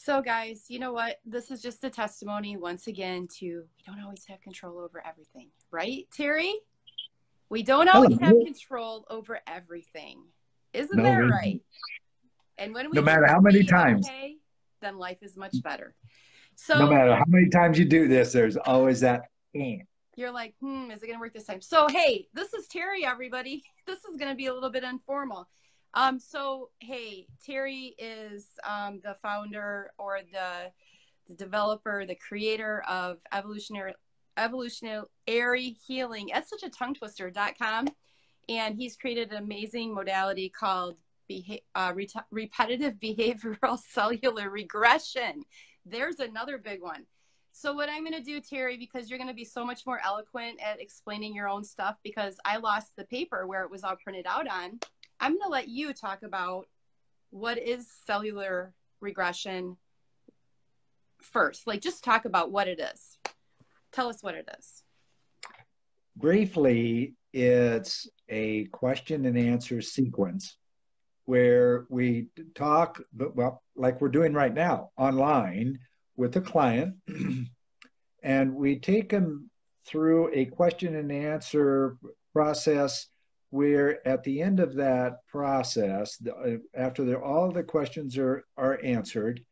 So guys, you know what? This is just a testimony once again to we don't always have control over everything, right, Terry? We don't always have Hello. control over everything. Isn't No, that we, right? And when no we can matter how just many be times, okay, then life is much better. no So matter how many times you do this, there's always that. "Eh." you're like, is it going to work this time? So, hey, this is Terry, everybody. This is going to be a little bit informal. So, hey, Terry is the founder or the developer, the creator of evolutionary healing. That's such a tongue twister.com. And he's created an amazing modality called repetitive behavioral cellular regression. There's another big one. So what I'm going to do, Terry, because you're going to be so much more eloquent at explaining your own stuff, because I lost the paper where it was all printed out on, I'm going to let you talk about what is cellular regression first. Like, just talk about what it is. Tell us what it is. Briefly, it's a question and answer sequence where we talk, but well, like we're doing right now, online with a client, and we take them through a question and answer process where at the end of that process, after all the questions are answered,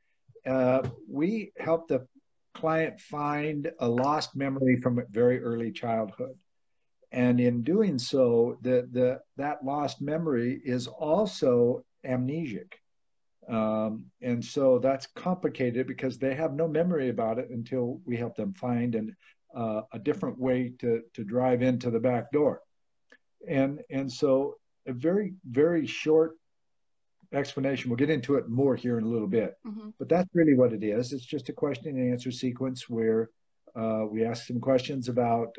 we help the client find a lost memory from a very early childhood. And in doing so, that lost memory is also amnesic. And so that's complicated because they have no memory about it until we help them find a different way to drive into the back door. And so a very, very short explanation. We'll get into it more here in a little bit, but that's really what it is. It's just a question and answer sequence where we ask some questions about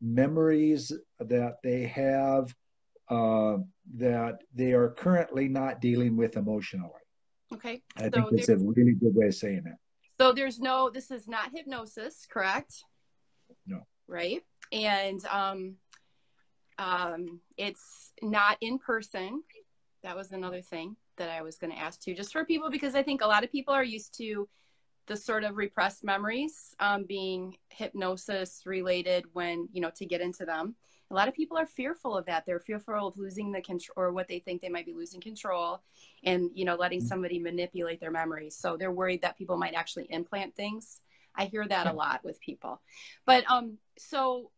memories that they have that they are currently not dealing with emotionally. Okay. I think that's a really good way of saying it. So this is not hypnosis, correct? No. Right. And it's not in person. That was another thing that I was going to ask too, just for people, because I think a lot of people are used to the sort of repressed memories being hypnosis related when, to get into them. A lot of people are fearful of that. They're fearful of losing the control, or what they think they might be losing control, and, letting somebody manipulate their memories. So they're worried that people might actually implant things. I hear that a lot with people. But so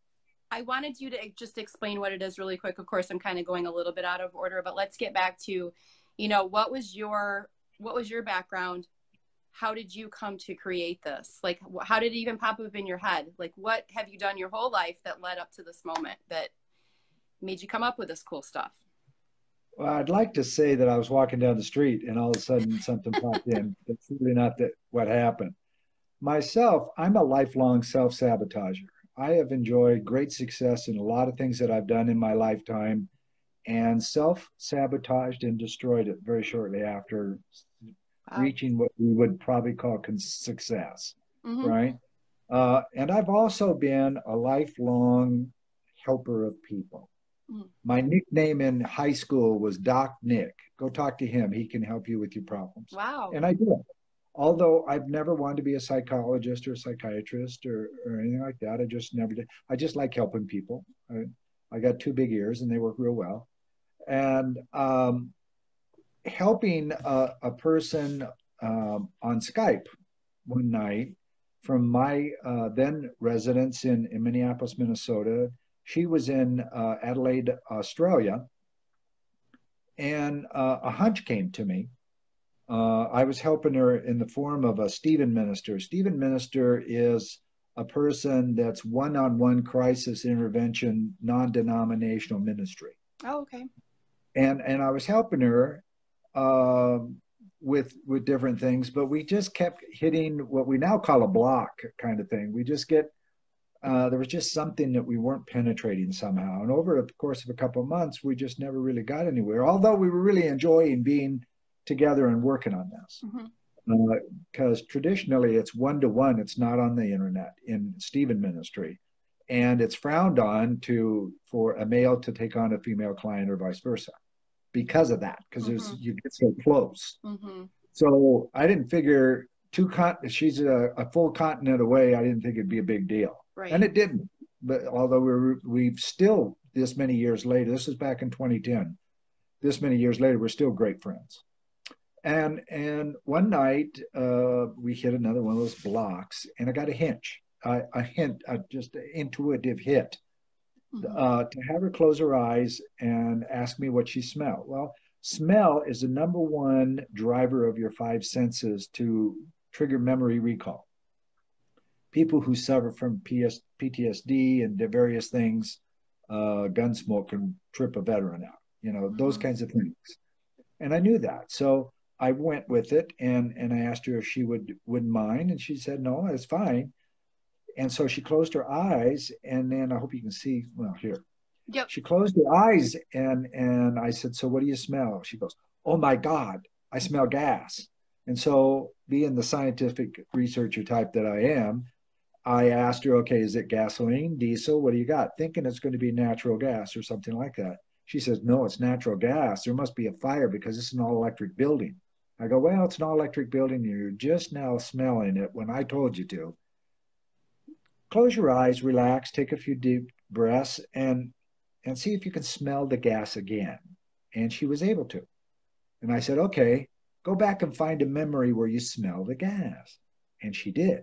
I wanted you to just explain what it is really quick. Of course, I'm kind of going a little bit out of order, but let's get back to, what was your background? How did you come to create this? Like, how did it even pop up in your head? Like, what have you done your whole life that led up to this moment that made you come up with this cool stuff? Well, I'd like to say that I was walking down the street and all of a sudden something popped in. That's really not what happened. Myself, I'm a lifelong self-sabotager. I have enjoyed great success in a lot of things that I've done in my lifetime, and self-sabotaged and destroyed it very shortly after reaching what we would probably call success, right? And I've also been a lifelong helper of people. My nickname in high school was Doc Nick. Go talk to him. He can help you with your problems. Wow. And I did. Although I've never wanted to be a psychologist or a psychiatrist or anything like that. I just never did. I just like helping people. I got two big ears and they work real well. And helping a person on Skype one night from my then residence in Minneapolis, Minnesota. She was in Adelaide, Australia, and a hunch came to me. I was helping her in the form of a Stephen minister. Stephen minister is a person that's one-on-one crisis intervention, non-denominational ministry. Oh, okay. And I was helping her with different things, but we just kept hitting what we now call a block kind of thing. We just get there was just something that we weren't penetrating somehow, and over the course of a couple of months, we just never really got anywhere. Although we were really enjoying being together and working on this, because traditionally it's one-to-one. It's not on the internet in Stephen ministry, and it's frowned on for a male to take on a female client or vice versa because of that, because you get so close. So I didn't figure she's a full continent away. I didn't think it'd be a big deal. And Right. it didn't. But although we've still, this many years later, this was back in 2010, this many years later, we're still great friends. And one night we hit another one of those blocks, and I got a hint, just an intuitive hit, Mm-hmm. to have her close her eyes and ask me what she smelled. Well, smell is the number one driver of your five senses to trigger memory recall. People who suffer from PTSD and the various things, gun smoke can trip a veteran out, those Mm-hmm. kinds of things. And I knew that. So I went with it, and I asked her if she wouldn't mind. And she said, no, it's fine. And so she closed her eyes, and then I hope you can see, well, here. Yep. She closed her eyes, and I said, so what do you smell? She goes, oh my God, I smell gas. And so, being the scientific researcher type that I am, I asked her, okay, is it gasoline, diesel? What do you got? Thinking it's going to be natural gas or something like that. She says, no, it's natural gas. There must be a fire because it's an all electric building. I go, well, it's an all electric building. You're just now smelling it when I told you to. Close your eyes, relax, take a few deep breaths, and see if you can smell the gas again. And she was able to. And I said, okay, go back and find a memory where you smell the gas. And she did.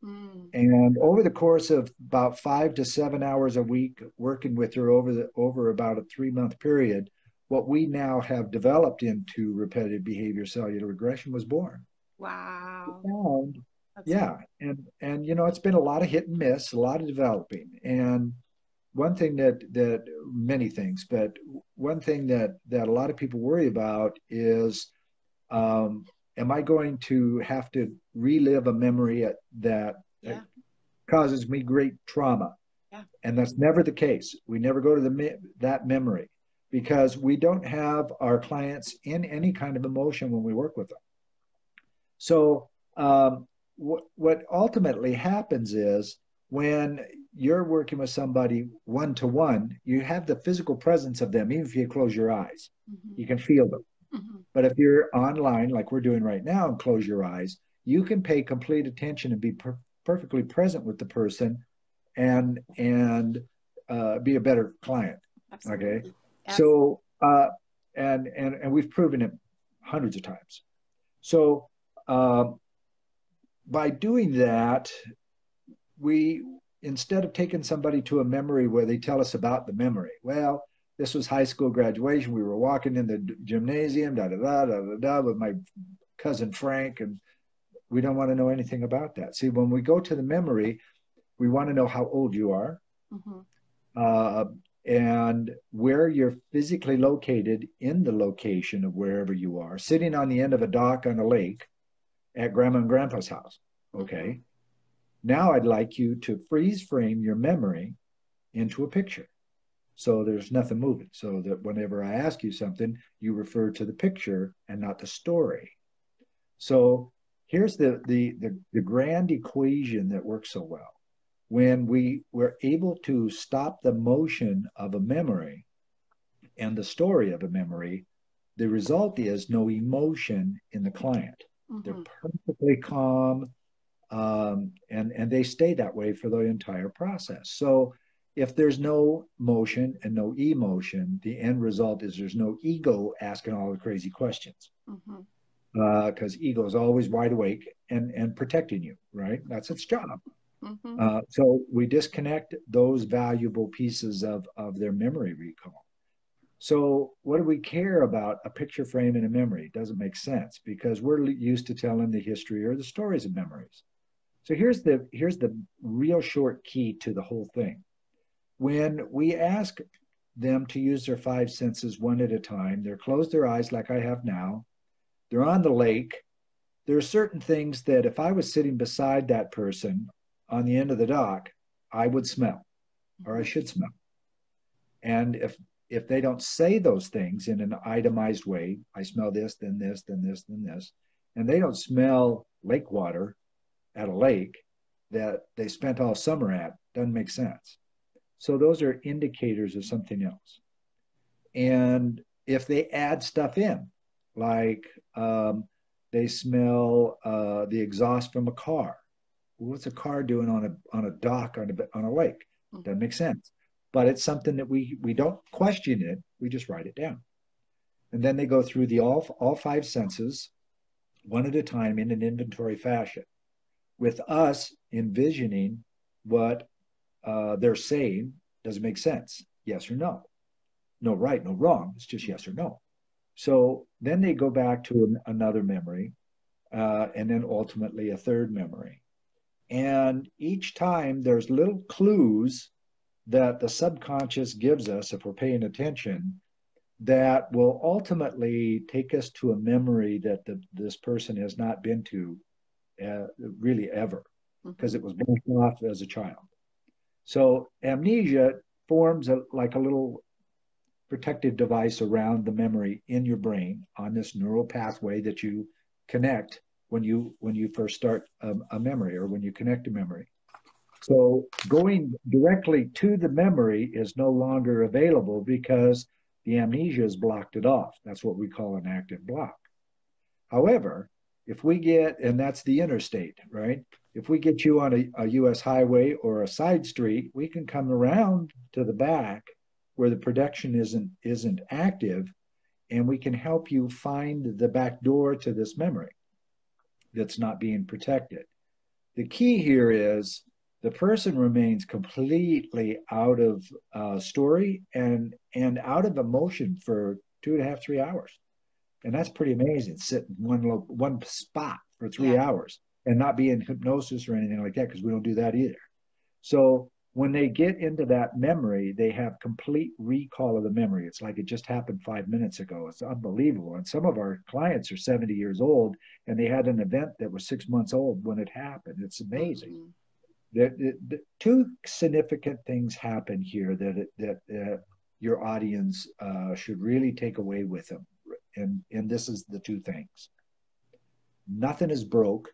Mm. And over the course of about 5 to 7 hours a week, working with her over about a 3 month period, what we now have developed into repetitive behavior cellular regression was born. Wow. And That's yeah, and it's been a lot of hit and miss, a lot of developing. And one thing that many things, but one thing that a lot of people worry about is, um, am I going to have to relive a memory that yeah. causes me great trauma? Yeah. And that's never the case. We never go to that memory because we don't have our clients in any kind of emotion when we work with them. So what ultimately happens is when you're working with somebody one to one, you have the physical presence of them, even if you close your eyes, Mm-hmm. you can feel them. Mm-hmm. But if you're online, like we're doing right now, and close your eyes, you can pay complete attention and be perfectly present with the person, and be a better client. Okay, Absolutely. Absolutely. so and we've proven it hundreds of times. So um, by doing that, we instead of taking somebody to a memory where they tell us about the memory, well, this was high school graduation. We were walking in the gymnasium, da da da da da da, with my cousin Frank, and we don't want to know anything about that. See, when we go to the memory, we want to know how old you are, Mm-hmm. uh, and where you're physically located in the location of wherever you are, sitting on the end of a dock on a lake at grandma and grandpa's house. Mm-hmm. Okay. Now I'd like you to freeze frame your memory into a picture. So there's nothing moving. So that whenever I ask you something, you refer to the picture and not the story. So here's the grand equation that works so well. When we were able to stop the motion of a memory and the story of a memory, the result is no emotion in the client. They're Mm-hmm. perfectly calm, and they stay that way for the entire process. So if there's no motion and no emotion, the end result is there's no ego asking all the crazy questions, Mm-hmm. because ego is always wide awake and protecting you, right? That's its job. Mm-hmm. So we disconnect those valuable pieces of their memory recall. So what do we care about a picture frame in a memory? It doesn't make sense because we're used to telling the history or the stories of memories. So here's the real short key to the whole thing. When we ask them to use their five senses one at a time, they're closed their eyes like I have now. They're on the lake. There are certain things that if I was sitting beside that person on the end of the dock, I would smell, or I Mm-hmm. should smell. And if they don't say those things in an itemized way, I smell this, then this, then this, then this, and they don't smell lake water at a lake that they spent all summer at, doesn't make sense. So those are indicators of something else. And if they add stuff in, like They smell the exhaust from a car. What's a car doing on a dock on a lake? Doesn't make sense. But it's something that we don't question it. We just write it down. And then they go through the all five senses one at a time in an inventory fashion, with us envisioning what they're saying. Does it make sense? Yes or no? No right, no wrong. It's just yes or no. So then they go back to another memory, and then ultimately a third memory. And each time there's little clues that the subconscious gives us if we're paying attention that will ultimately take us to a memory that this person has not been to really ever, because it was brushed off as a child. So amnesia forms like a little protective device around the memory in your brain on this neural pathway that you connect when you first start a memory, or when you connect a memory. So going directly to the memory is no longer available because the amnesia has blocked it off. That's what we call an active block. However, if we get, and that's the interstate, right? If we get you on a US highway or a side street, we can come around to the back where the protection isn't active, and we can help you find the back door to this memory that's not being protected. The key here is the person remains completely out of story and out of emotion for 2.5, 3 hours. And that's pretty amazing. Sit in one spot for 3 hours and not be in hypnosis or anything like that, because we don't do that either. So when they get into that memory, they have complete recall of the memory. It's like it just happened 5 minutes ago. It's unbelievable. And some of our clients are 70 years old, and they had an event that was 6 months old when it happened. It's amazing. The two significant things happen here that your audience should really take away with them. And this is the two things. Nothing is broke.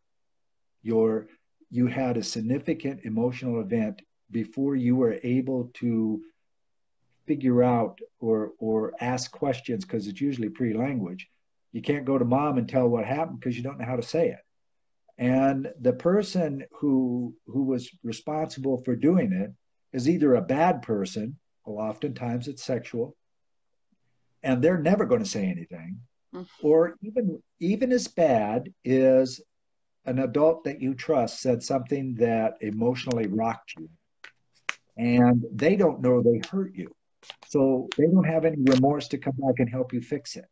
You had a significant emotional event before you were able to figure out or ask questions, because it's usually pre-language. You can't go to mom and tell what happened because you don't know how to say it. And the person who was responsible for doing it is either a bad person, well, oftentimes it's sexual, and they're never going to say anything, or even as bad is an adult that you trust said something that emotionally rocked you, and they don't know they hurt you. So they don't have any remorse to come back and help you fix it.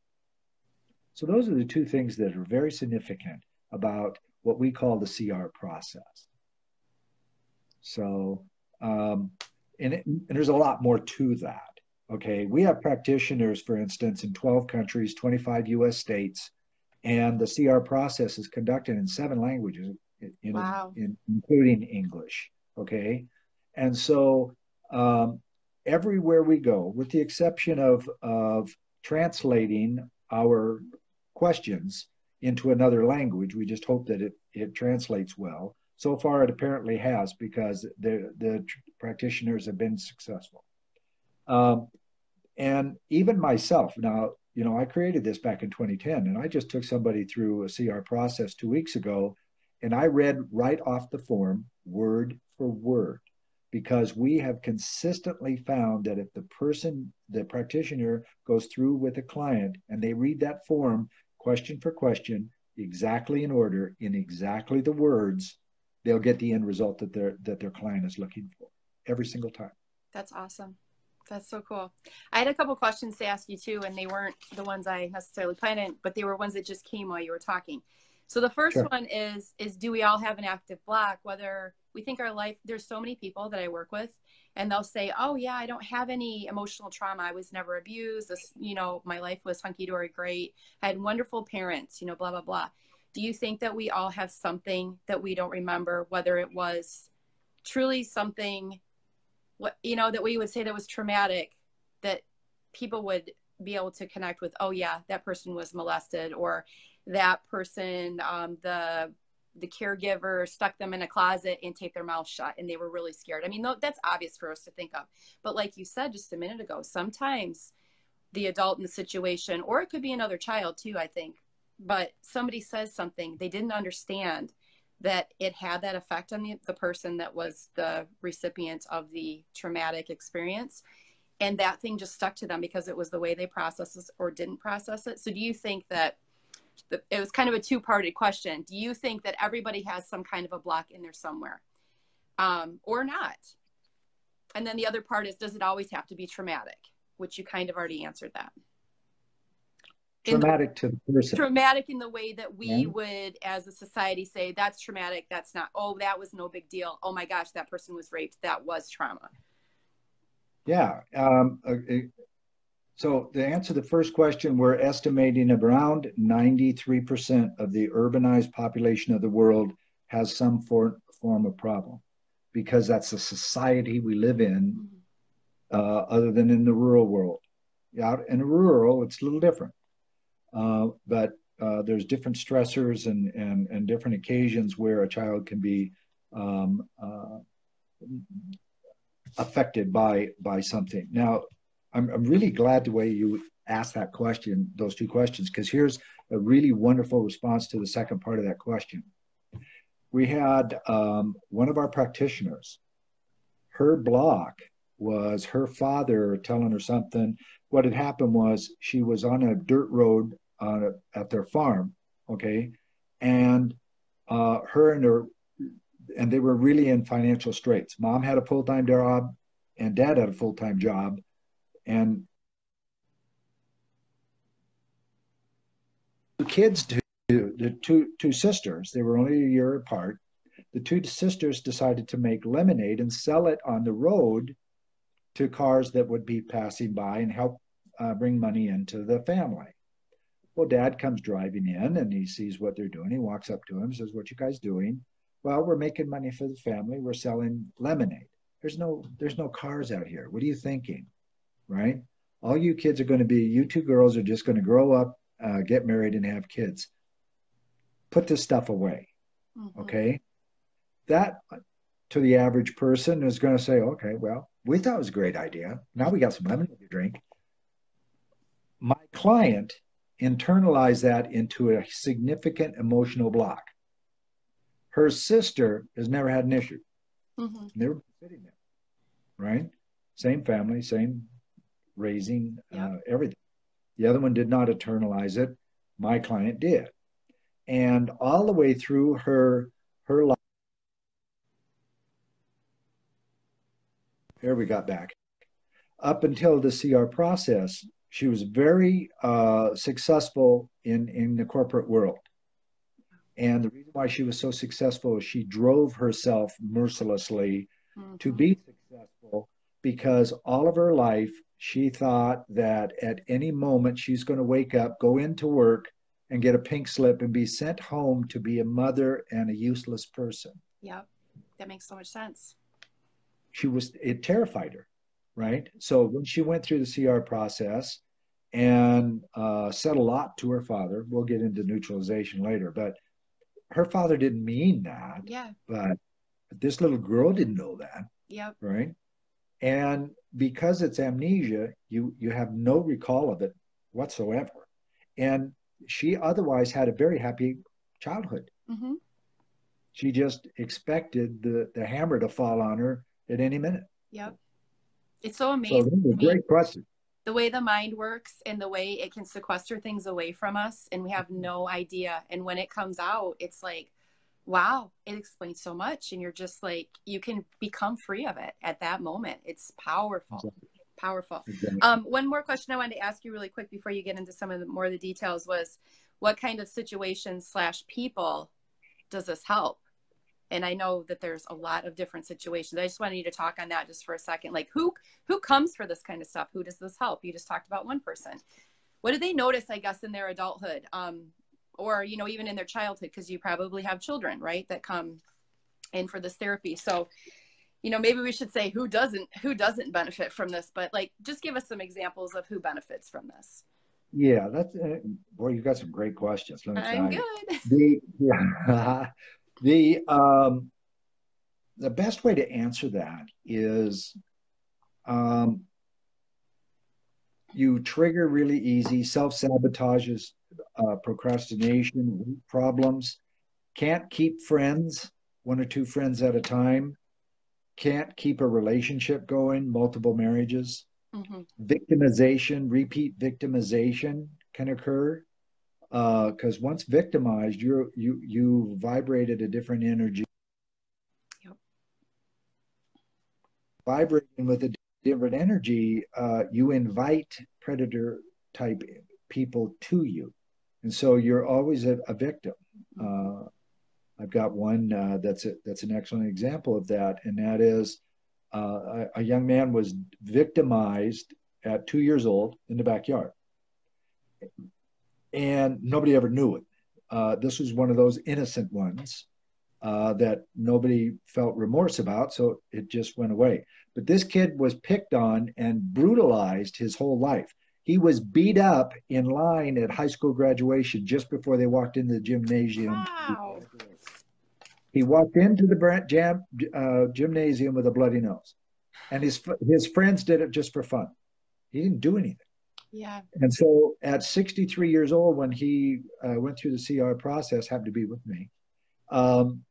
So those are the two things that are very significant about what we call the CR process. So, and there's a lot more to that. Okay, we have practitioners, for instance, in 12 countries, 25 US states, and the CR process is conducted in 7 languages, including English. Okay, and so everywhere we go, with the exception of translating our questions into another language, we just hope that it translates well. So far, it apparently has, because the practitioners have been successful. And even myself, now, I created this back in 2010, and I just took somebody through a CR process 2 weeks ago, and I read right off the form, word for word, because we have consistently found that if the practitioner goes through with a client and they read that form question for question, exactly in order, in exactly the words, they'll get the end result that their client is looking for every single time. That's awesome. That's so cool. I had a couple questions to ask you too, and they weren't the ones I necessarily planned, but they were ones that just came while you were talking. So the first one is do we all have an active block? Whether we think our life, there's so many people that I work with, and they'll say, oh yeah, I don't have any emotional trauma. I was never abused. This, my life was hunky-dory great. I had wonderful parents, blah, blah, blah. Do you think that we all have something that we don't remember, whether it was truly something, that we would say that was traumatic, that people would be able to connect with, oh yeah, that person was molested, or that person, the caregiver stuck them in a closet and taped their mouth shut and they were really scared. I mean, that's obvious for us to think of. But like you said just a minute ago, sometimes the adult in the situation, or it could be another child too, I think, but somebody says something they didn't understand, that it had that effect on the person that was the recipient of the traumatic experience. And that thing just stuck to them because it was the way they processed it or didn't process it. So do you think that it was kind of a two-parted question? Do you think that everybody has some kind of a block in there somewhere, or not? And then the other part is, does it always have to be traumatic? Which you kind of already answered that. Traumatic to the person. Traumatic in the way that we Yeah. would, as a society, say that's traumatic. That's not, oh, that was no big deal. Oh my gosh, that person was raped. That was trauma. Yeah. So to answer the first question, we're estimating around 93% of the urbanized population of the world has some form of problem, because that's the society we live in, other than in the rural world. Out in the rural, it's a little different. But there's different stressors and different occasions where a child can be affected by something. Now, I'm really glad the way you asked that question, those two questions, because here's a really wonderful response to the second part of that question. We had one of our practitioners, her block was her father telling her something. What had happened was she was on a dirt road at their farm, okay, and her and her, and they were really in financial straits. Mom had a full-time job, and dad had a full-time job, and the kids, the two sisters, they were only a year apart. The two sisters decided to make lemonade and sell it on the road to cars that would be passing by and help bring money into the family. Well, dad comes driving in and he sees what they're doing. He walks up to him, says, "What you guys doing?" "Well, we're making money for the family. We're selling lemonade. There's no cars out here. What are you thinking?" Right? All you kids are going to be, you two girls are just going to grow up, get married, and have kids. Put this stuff away. Mm-hmm. Okay? That, to the average person, is going to say, "Okay, well, we thought it was a great idea. Now we got some lemonade to drink." My client internalized that into a significant emotional block. Her sister has never had an issue. Mm-hmm. Never been sitting there, right? Same family, same raising, Yep. everything. The other one did not internalize it. My client did. And all the way through her life, there we got back. Up until the CR process, she was very successful in the corporate world. And the reason why she was so successful is she drove herself mercilessly to be successful, because all of her life she thought that at any moment she's going to wake up, go into work, and get a pink slip and be sent home to be a mother and a useless person. Yep. That makes so much sense. It terrified her, right? So when she went through the CR process and said a lot to her father, we'll get into neutralization later, but her father didn't mean that. Yeah. But this little girl didn't know that. Yep. Right. And because it's amnesia, you have no recall of it whatsoever. And she otherwise had a very happy childhood. Mm-hmm. She just expected the hammer to fall on her at any minute. Yep. It's so amazing. So this is a great question. The way the mind works and the way it can sequester things away from us, and we have no idea. And when it comes out, it's like, wow, it explains so much. And you're just like, you can become free of it at that moment. It's powerful. Exactly. Powerful. Exactly. One more question I wanted to ask you really quick before you get into some of the more of the details was, what kind of situations / people does this help? And I know that there's a lot of different situations. I just wanted you to talk on that just for a second. Like who comes for this kind of stuff? Who does this help? You just talked about one person. What do they notice, I guess, in their adulthood? Or, even in their childhood, because you probably have children, right, that come in for this therapy. So, maybe we should say who doesn't benefit from this, but like, just give us some examples of who benefits from this. Yeah, that's, boy, you got some great questions. Let me tell you. Good. The best way to answer that is you trigger really easy. Self-sabotage procrastination, weight problems, can't keep friends, one or two friends at a time, can't keep a relationship going, multiple marriages, Mm-hmm. victimization, repeat victimization can occur because once victimized, you vibrated a different energy. Yep. Vibrating with a different energy, you invite predator type people to you, and so you're always a victim. Mm-hmm. I've got one that's an excellent example of that, and that is a young man was victimized at 2 years old in the backyard, and nobody ever knew it. This was one of those innocent ones that nobody felt remorse about, so it just went away. But this kid was picked on and brutalized his whole life. He was beat up in line at high school graduation just before they walked into the gymnasium. Wow. He walked into the gymnasium with a bloody nose, and his friends did it just for fun. He didn't do anything. Yeah. And so, at 63 years old, when he went through the CR process, happened to be with me. Um,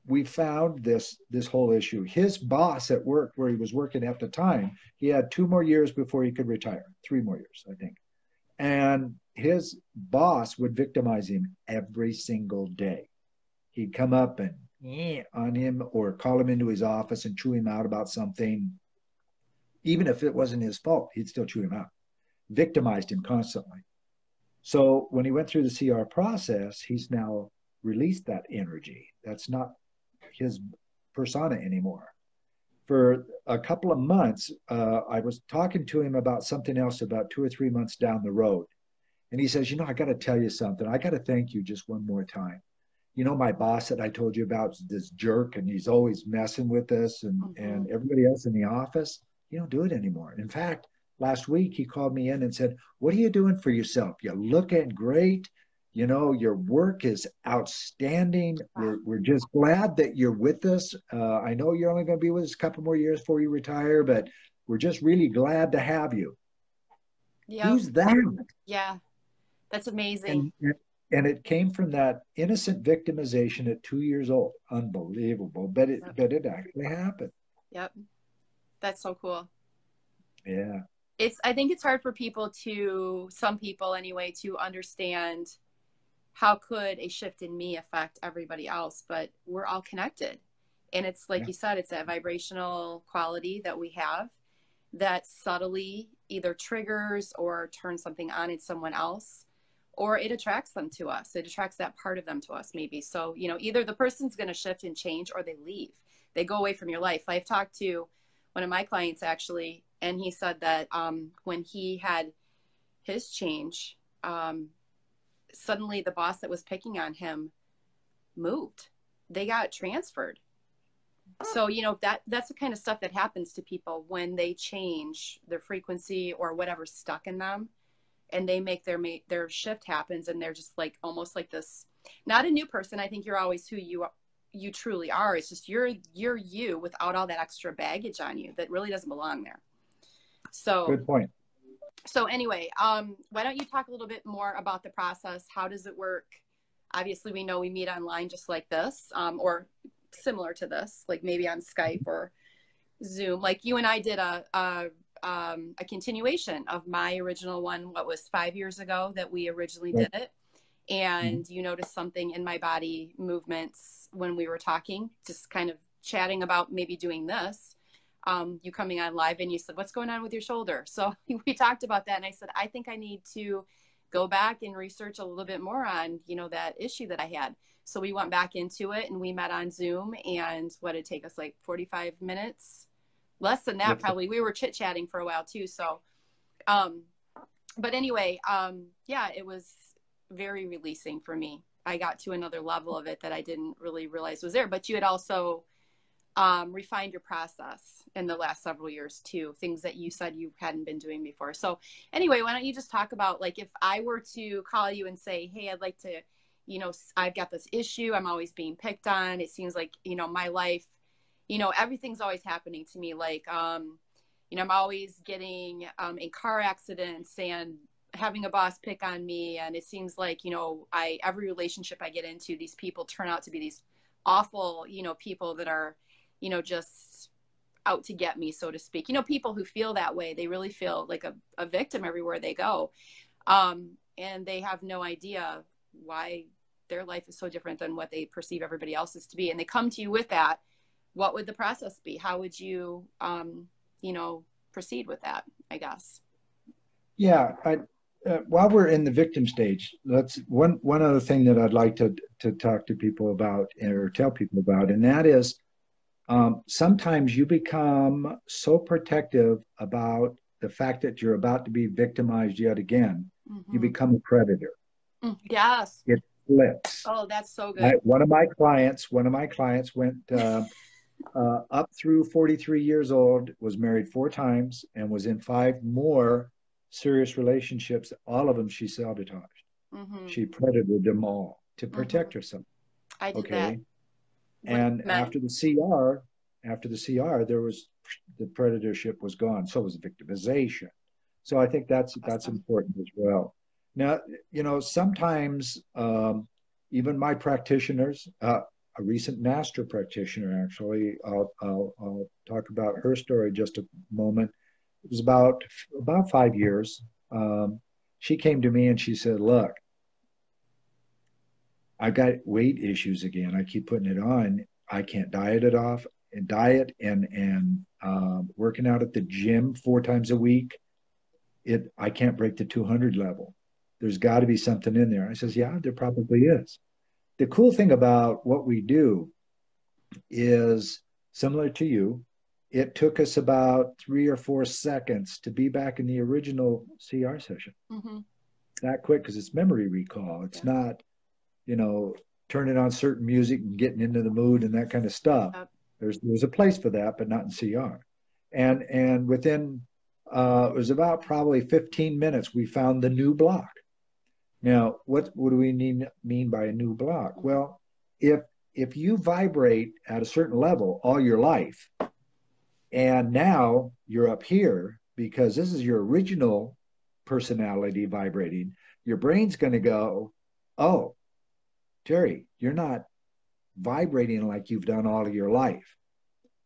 we found this whole issue. His boss at work, where he was working at the time, he had 2 more years before he could retire. 3 more years, I think. And his boss would victimize him every single day. He'd come up and on him or call him into his office and chew him out about something. Even if it wasn't his fault, he'd still chew him out. Victimized him constantly. So when he went through the CR process, he's now released that energy. That's not his persona anymore. For a couple of months, I was talking to him about something else about 2 or 3 months down the road. And he says, I got to tell you something. I got to thank you just one more time. My boss that I told you about is this jerk, and he's always messing with us Mm-hmm. and everybody else in the office. He don't do it anymore. In fact, last week he called me in and said, "What are you doing for yourself? You're looking great. Your work is outstanding. Wow. We're just glad that you're with us. I know you're only going to be with us a couple more years before you retire, but we're just really glad to have you." Yep. Who's that? Yeah. That's amazing. And it came from that innocent victimization at 2 years old. Unbelievable, but Yep. it actually happened. Yep. That's so cool. Yeah. I think it's hard for some people anyway, to understand how could a shift in me affect everybody else, but we're all connected. And it's like Yeah. you said, it's that vibrational quality that we have that subtly either triggers or turns something on in someone else, or it attracts them to us. It attracts that part of them to us, maybe. So, either the person's going to shift and change, or they leave. They go away from your life. I've talked to one of my clients actually, and he said that when he had his change, suddenly the boss that was picking on him moved. They got transferred. So, that's the kind of stuff that happens to people when they change their frequency or whatever's stuck in them, and they make their shift happens, and they're just like almost like this, not a new person. I think you're always who you truly are. It's just you're you without all that extra baggage on you that really doesn't belong there. Good point. So anyway, why don't you talk a little bit more about the process? How does it work? Obviously, we know we meet online just like this, or similar to this, like maybe on Skype or Zoom. Like you and I did a continuation of my original one, what was 5 years ago that we originally did it. And you noticed something in my body movements when we were talking, just kind of chatting about maybe doing this. You coming on live, and you said, "What's going on with your shoulder?" So we talked about that, and I said, I think I need to go back and research a little bit more on, that issue that I had. So we went back into it, and we met on Zoom, and what did it take us, like 45 minutes? Less than that, probably. We were chit-chatting for a while too. So, but anyway, yeah, it was very releasing for me. I got to another level of it that I didn't really realize was there. But you had also refined your process in the last several years too, things that you said you hadn't been doing before. So anyway, why don't you just talk about, like, if I were to call you and say, "Hey, I'd like to, I've got this issue. I'm always being picked on. It seems like, my life, everything's always happening to me. Like, I'm always getting in car accidents, and having a boss pick on me, and it seems like, you know, every relationship I get into, these people turn out to be these awful, you know, people that are, you know, just out to get me, so to speak. You know, people who feel that way, they really feel like a victim everywhere they go. And they have no idea why their life is so different than what they perceive everybody else's to be. And they come to you with that. What would the process be? How would you, you know, proceed with that, I guess? Yeah, while we're in the victim stage, let's one other thing that I'd like to talk to people about or tell people about, and that is sometimes you become so protective about the fact that you're about to be victimized yet again, you Mm-hmm. become a predator. Yes. It flips. Oh, that's so good. One of my clients went up through 43 years old, was married 4 times, and was in 5 more serious relationships. All of them she sabotaged. Mm-hmm. She predated them all to Mm-hmm. protect herself. I did that Okay. with And men. after the CR, there was the predatorship was gone. So was victimization. So I think that's Awesome. important as well. Now, you know, sometimes even my practitioners, a recent master practitioner, actually, I'll talk about her story just a moment. It was about 5 years. Um, she came to me and she said, "Look, I've got weight issues again. I keep putting it on. I can't diet it off and diet and working out at the gym 4 times a week. I can't break the 200 level. There's got to be something in there." I says, "Yeah, there probably is." The cool thing about what we do is similar to you. It took us about 3 or 4 seconds to be back in the original CR session. Mm-hmm. That quick because it's memory recall. It's Yeah. not, you know, turning on certain music and getting into the mood and that kind of stuff. Yep. There's a place for that, but not in CR. And within it was about probably 15 minutes, we found the new block. Now, what do we mean by a new block? Mm-hmm. Well, if if you vibrate at a certain level all your life, and now you're up here because this is your original personality vibrating, your brain's going to go, "Oh, Terry, you're not vibrating like you've done all of your life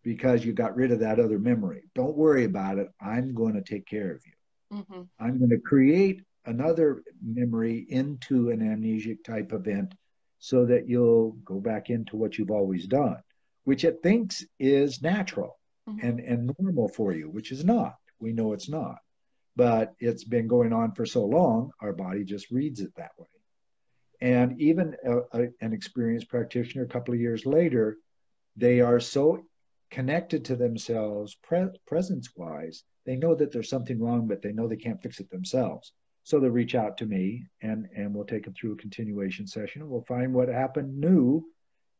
because you got rid of that other memory. Don't worry about it. I'm going to take care of you. Mm-hmm. I'm going to create another memory into an amnesic type event so that you'll go back into what you've always done, which it thinks is natural Mm-hmm. and normal for you, which is not. We know it's not. But it's been going on for so long, our body just reads it that way. And even an experienced practitioner a couple of years later, they are so connected to themselves presence wise, they know that there's something wrong, but they know they can't fix it themselves. So they reach out to me and we'll take them through a continuation session and we'll find what happened new.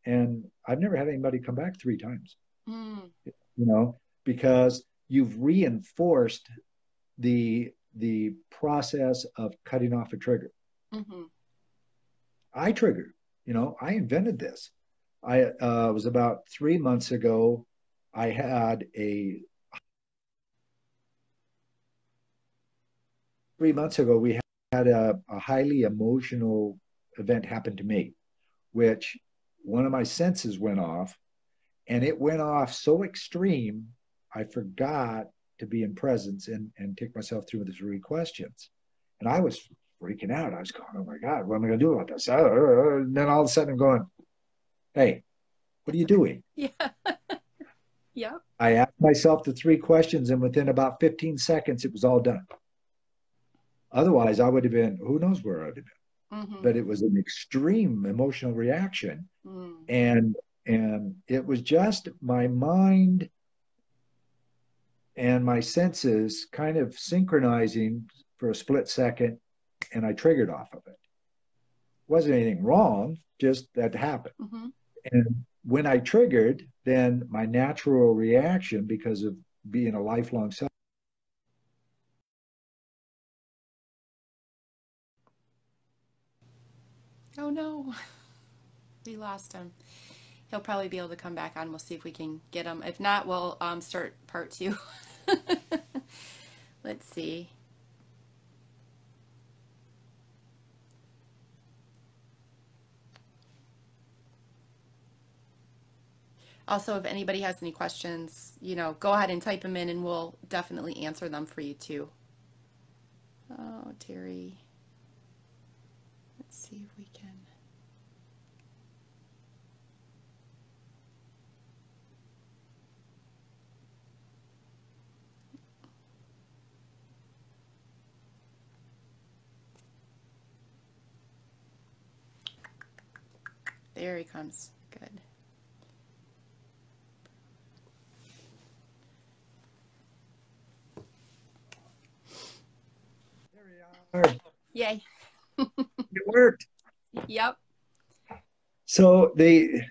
And I've never had anybody come back 3 times, Mm-hmm. you know, because you've reinforced the process of cutting off a trigger. Mm-hmm. I triggered, you know, I invented this. I was about 3 months ago. I had a 3 months ago. We had a highly emotional event happen to me, which one of my senses went off, and it went off so extreme, I forgot to be in presence and take myself through the 3 questions, and I was freaking out. I was going, "Oh my God, what am I going to do about this?" And then all of a sudden, I'm going, "Hey, what are That's you okay. doing?" Yeah. Yep. I asked myself the 3 questions, and within about 15 seconds, it was all done. Otherwise, I would have been, who knows where I'd have been. Mm-hmm. But it was an extreme emotional reaction. Mm. And it was just my mind and my senses kind of synchronizing for a split second, and I triggered off of it. Wasn't anything wrong, just that happened. Mm-hmm. And when I triggered, then my natural reaction, because of being a lifelong self, Oh no, we lost him. He'll probably be able to come back on. We'll see if we can get him. If not, we'll start part 2. Let's see. Also, if anybody has any questions, go ahead and type them in and we'll definitely answer them for you too. Oh, Terry. Let's see if we can. There he comes. Good. There we are. Yay. It worked. Yep. So the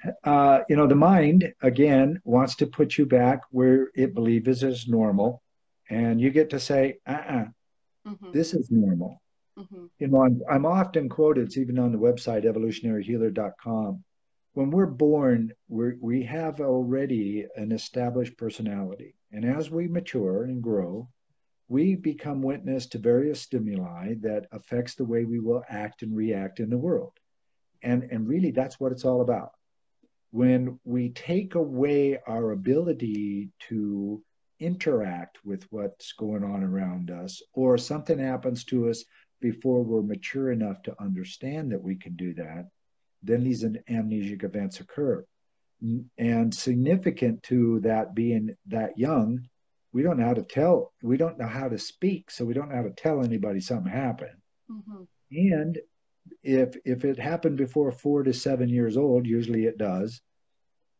mind again wants to put you back where it believes is normal, and you get to say, Mm-hmm. this is normal. Mm-hmm. I'm often quoted, it's even on the website evolutionaryhealer.com. When we're born, we have already an established personality, and as we mature and grow, we become witness to various stimuli that affects the way we will act and react in the world. And really, that's what it's all about. When we take away our ability to interact with what's going on around us, or something happens to us before we're mature enough to understand that we can do that, then these amnesic events occur. And significant to that being that young, we don't know how to speak, so we don't know how to tell anybody something happened. Mm-hmm. And if it happened before 4 to 7 years old, usually it does,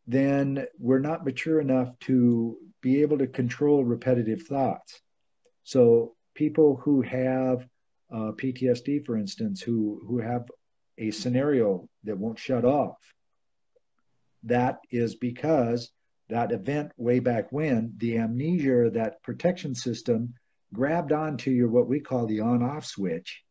then we're not mature enough to be able to control repetitive thoughts. So people who have PTSD, for instance, who have a scenario that won't shut off, that is because that event way back when, the amnesia, that protection system, grabbed onto your what we call the on-off switch,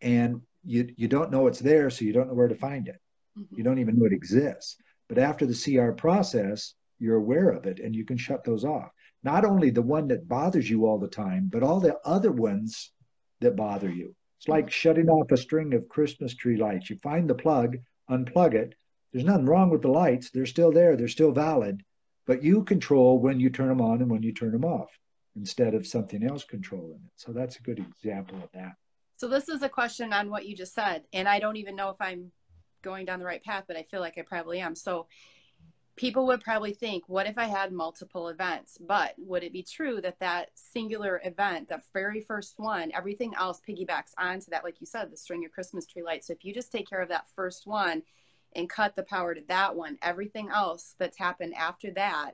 and you don't know it's there, so you don't know where to find it. Mm-hmm. You don't even know it exists. But after the CR process, you're aware of it and you can shut those off. Not only the one that bothers you all the time, but all the other ones that bother you. It's like shutting off a string of Christmas tree lights. You find the plug, unplug it. There's nothing wrong with the lights. They're still there. They're still valid. But you control when you turn them on and when you turn them off instead of something else controlling it. So that's a good example of that. So this is a question on what you just said, and I don't even know if I'm going down the right path, but I feel like I probably am. So people would probably think, what if I had multiple events? But would it be true that that singular event, the very first one, everything else piggybacks onto that? Like you said, the string of Christmas tree lights. So if you just take care of that first one and cut the power to that one, everything else that's happened after that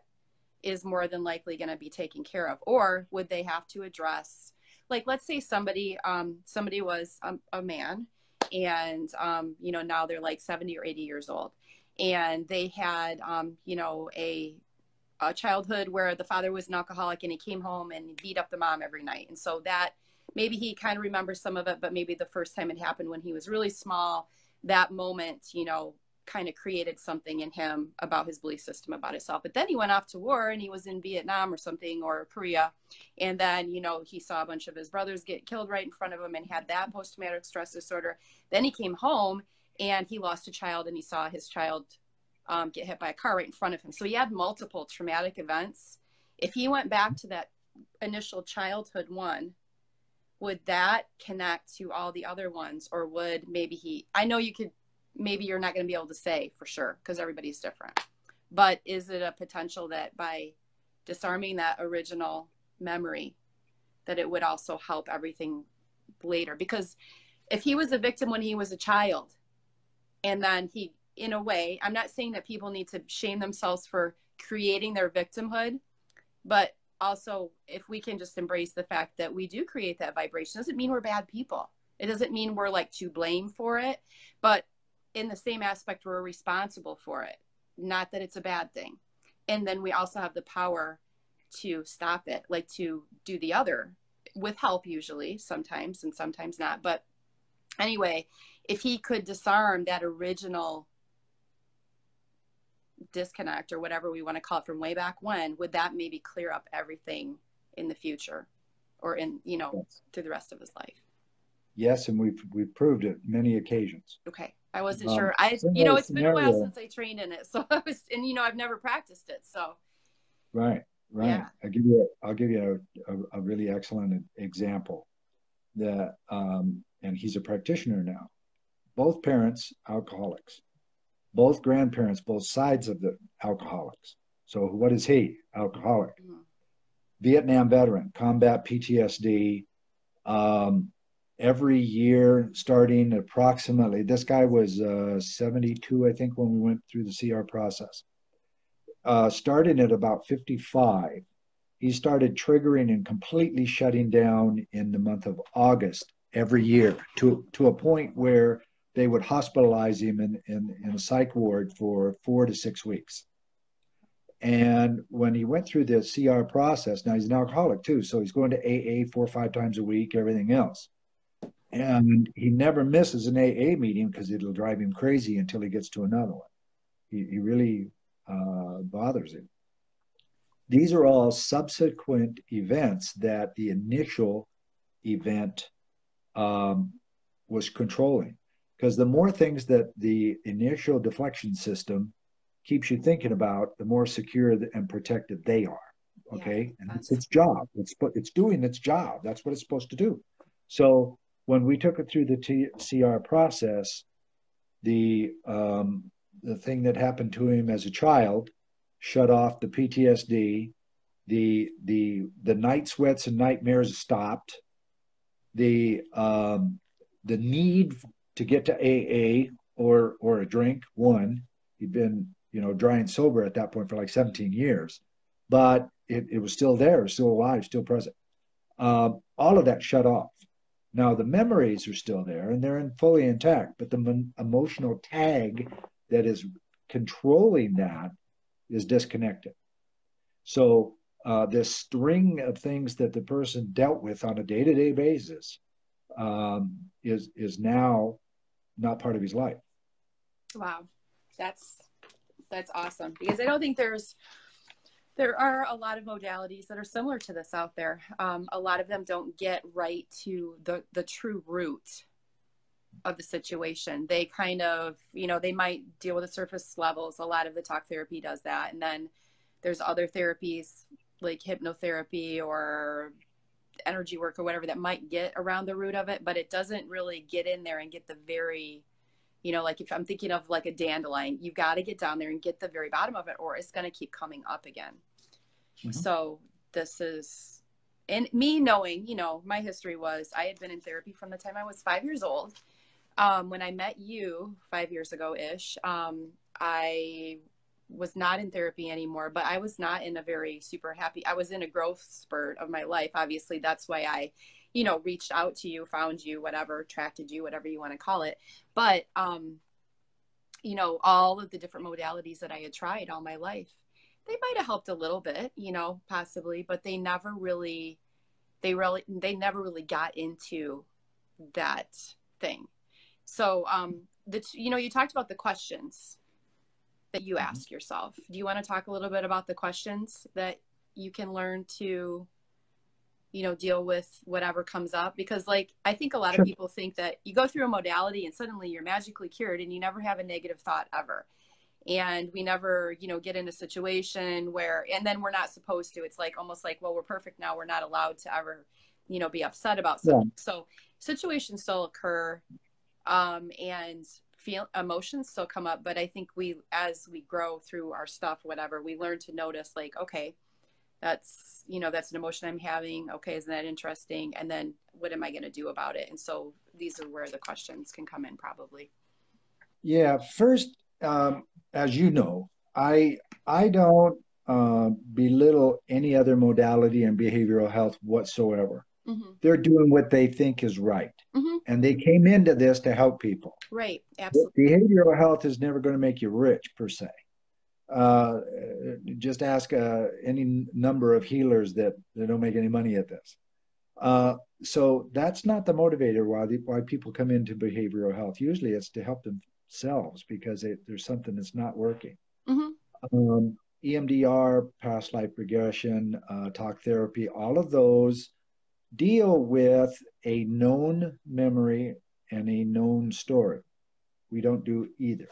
is more than likely going to be taken care of. Or would they have to address, like, let's say somebody was a man, and now they're like 70 or 80 years old, and they had a childhood where the father was an alcoholic and he came home and beat up the mom every night. And so that maybe he kind of remembers some of it, but maybe the first time it happened when he was really small, that moment, kind of created something in him about his belief system about himself. But then he went off to war and he was in Vietnam or something, or Korea. And then, he saw a bunch of his brothers get killed right in front of him and had that post-traumatic stress disorder. Then he came home and he lost a child and he saw his child get hit by a car right in front of him. So he had multiple traumatic events. If he went back to that initial childhood one, would that connect to all the other ones? Or would maybe you're not going to be able to say for sure because everybody's different. But is it a potential that by disarming that original memory, that it would also help everything later? Because if he was a victim when he was a child, and then he, in a way, I'm not saying that people need to shame themselves for creating their victimhood, but also if we can just embrace the fact that we do create that vibration, doesn't mean we're bad people. It doesn't mean we're like to blame for it, but in the same aspect, we're responsible for it. Not that it's a bad thing. And then we also have the power to stop it, like to do the other with help, usually, sometimes, and sometimes not. But anyway, if he could disarm that original disconnect or whatever we want to call it from way back when, would that maybe clear up everything in the future or in, Yes. through the rest of his life? Yes, and we've proved it many occasions. Okay. I wasn't sure. I, you Similar know, it's been a while scenario. since I trained in it. So I was, and you know, I've never practiced it. So Right, right. yeah. I'll give you a really excellent example that, and he's a practitioner now. Both parents alcoholics, both grandparents, both sides of the alcoholics. So what is he? Alcoholic, Mhm. Vietnam veteran, combat PTSD. Um, every year, starting approximately, this guy was 72, I think, when we went through the CR process. Starting at about 55, he started triggering and completely shutting down in the month of August every year to a point where they would hospitalize him in a psych ward for 4 to 6 weeks. And when he went through the CR process, now he's an alcoholic too, so he's going to AA 4 or 5 times a week, everything else. And he never misses an AA meeting because it'll drive him crazy until he gets to another one. He really bothers him. These are all subsequent events that the initial event um, was controlling. Because the more things that the initial deflection system keeps you thinking about, the more secure and protected they are. Yeah, that Okay, makes and it's sense. its job. It's doing its job. That's what it's supposed to do. So when we took it through the CR process, the um, the thing that happened to him as a child shut off the PTSD. The night sweats and nightmares stopped. The need to get to AA or a drink. One, he'd been dry and sober at that point for like 17 years, but it was still there, still alive, still present. All of that shut off. Now the memories are still there and they're fully intact, but the emotional tag that is controlling that is disconnected. So this string of things that the person dealt with on a day-to-day basis is now not part of his life. Wow. That's, that's awesome because I don't think there are a lot of modalities that are similar to this out there. A lot of them don't get right to the true root of the situation. They kind of, you know, they might deal with the surface levels. A lot of the talk therapy does that. And then there's other therapies like hypnotherapy or energy work or whatever that might get around the root of it, but it doesn't really get in there and get the very, you know, like if I'm thinking of like a dandelion, you got to get down there and get the very bottom of it or it's going to keep coming up again. Mm-hmm. So this is, and me knowing, you know, my history was I had been in therapy from the time I was 5 years old. When I met you 5 years ago ish, I was not in therapy anymore, but I was not in a very super happy. I was in a growth spurt of my life. Obviously, that's why I, you know, reached out to you, found you, whatever, attracted you, whatever you want to call it. But, you know, all of the different modalities that I had tried all my life, they might have helped a little bit, you know, possibly, but they never really, they never really got into that thing. So, you know, you talked about the questions that you Mm-hmm. ask yourself. Do you want to talk a little bit about the questions that you can learn to, you know, deal with whatever comes up? Because like, I think a lot of Sure. people think that you go through a modality and suddenly you're magically cured and you never have a negative thought ever. And we never, you know, get in a situation where, and then we're not supposed to, it's like, almost like, well, we're perfect now. We're not allowed to ever, you know, be upset about Yeah. something. So situations still occur, and feel emotions still come up, but I think we, as we grow through our stuff, whatever, we learn to notice like, okay, that's, you know, that's an emotion I'm having. Okay, isn't that interesting? And then what am I going to do about it? And so these are where the questions can come in probably. Yeah. First, as you know, I don't belittle any other modality in behavioral health whatsoever. Mm-hmm. They're doing what they think is right, Mm-hmm. and they came into this to help people. Right, absolutely. Behavioral health is never going to make you rich per se. Uh, just ask any number of healers that don't make any money at this. So that's not the motivator why people come into behavioral health. Usually it's to help themselves because there's something that's not working. Mm-hmm. EMDR, past life regression, talk therapy, all of those deal with a known memory and a known story. we don't do either.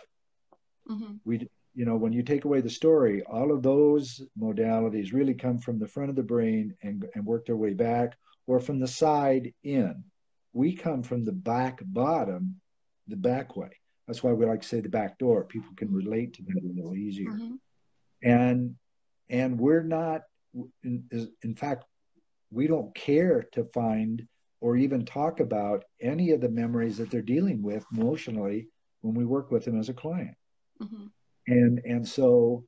Mm-hmm. We, when you take away the story, all of those modalities really come from the front of the brain and work their way back, or from the side in. We come from the back bottom, the back way. That's why we like to say the back door. People can relate to that a little easier. Mm-hmm. And we're not, in fact, we don't care to find or even talk about any of the memories that they're dealing with emotionally when we work with them as a client. Mm-hmm. And so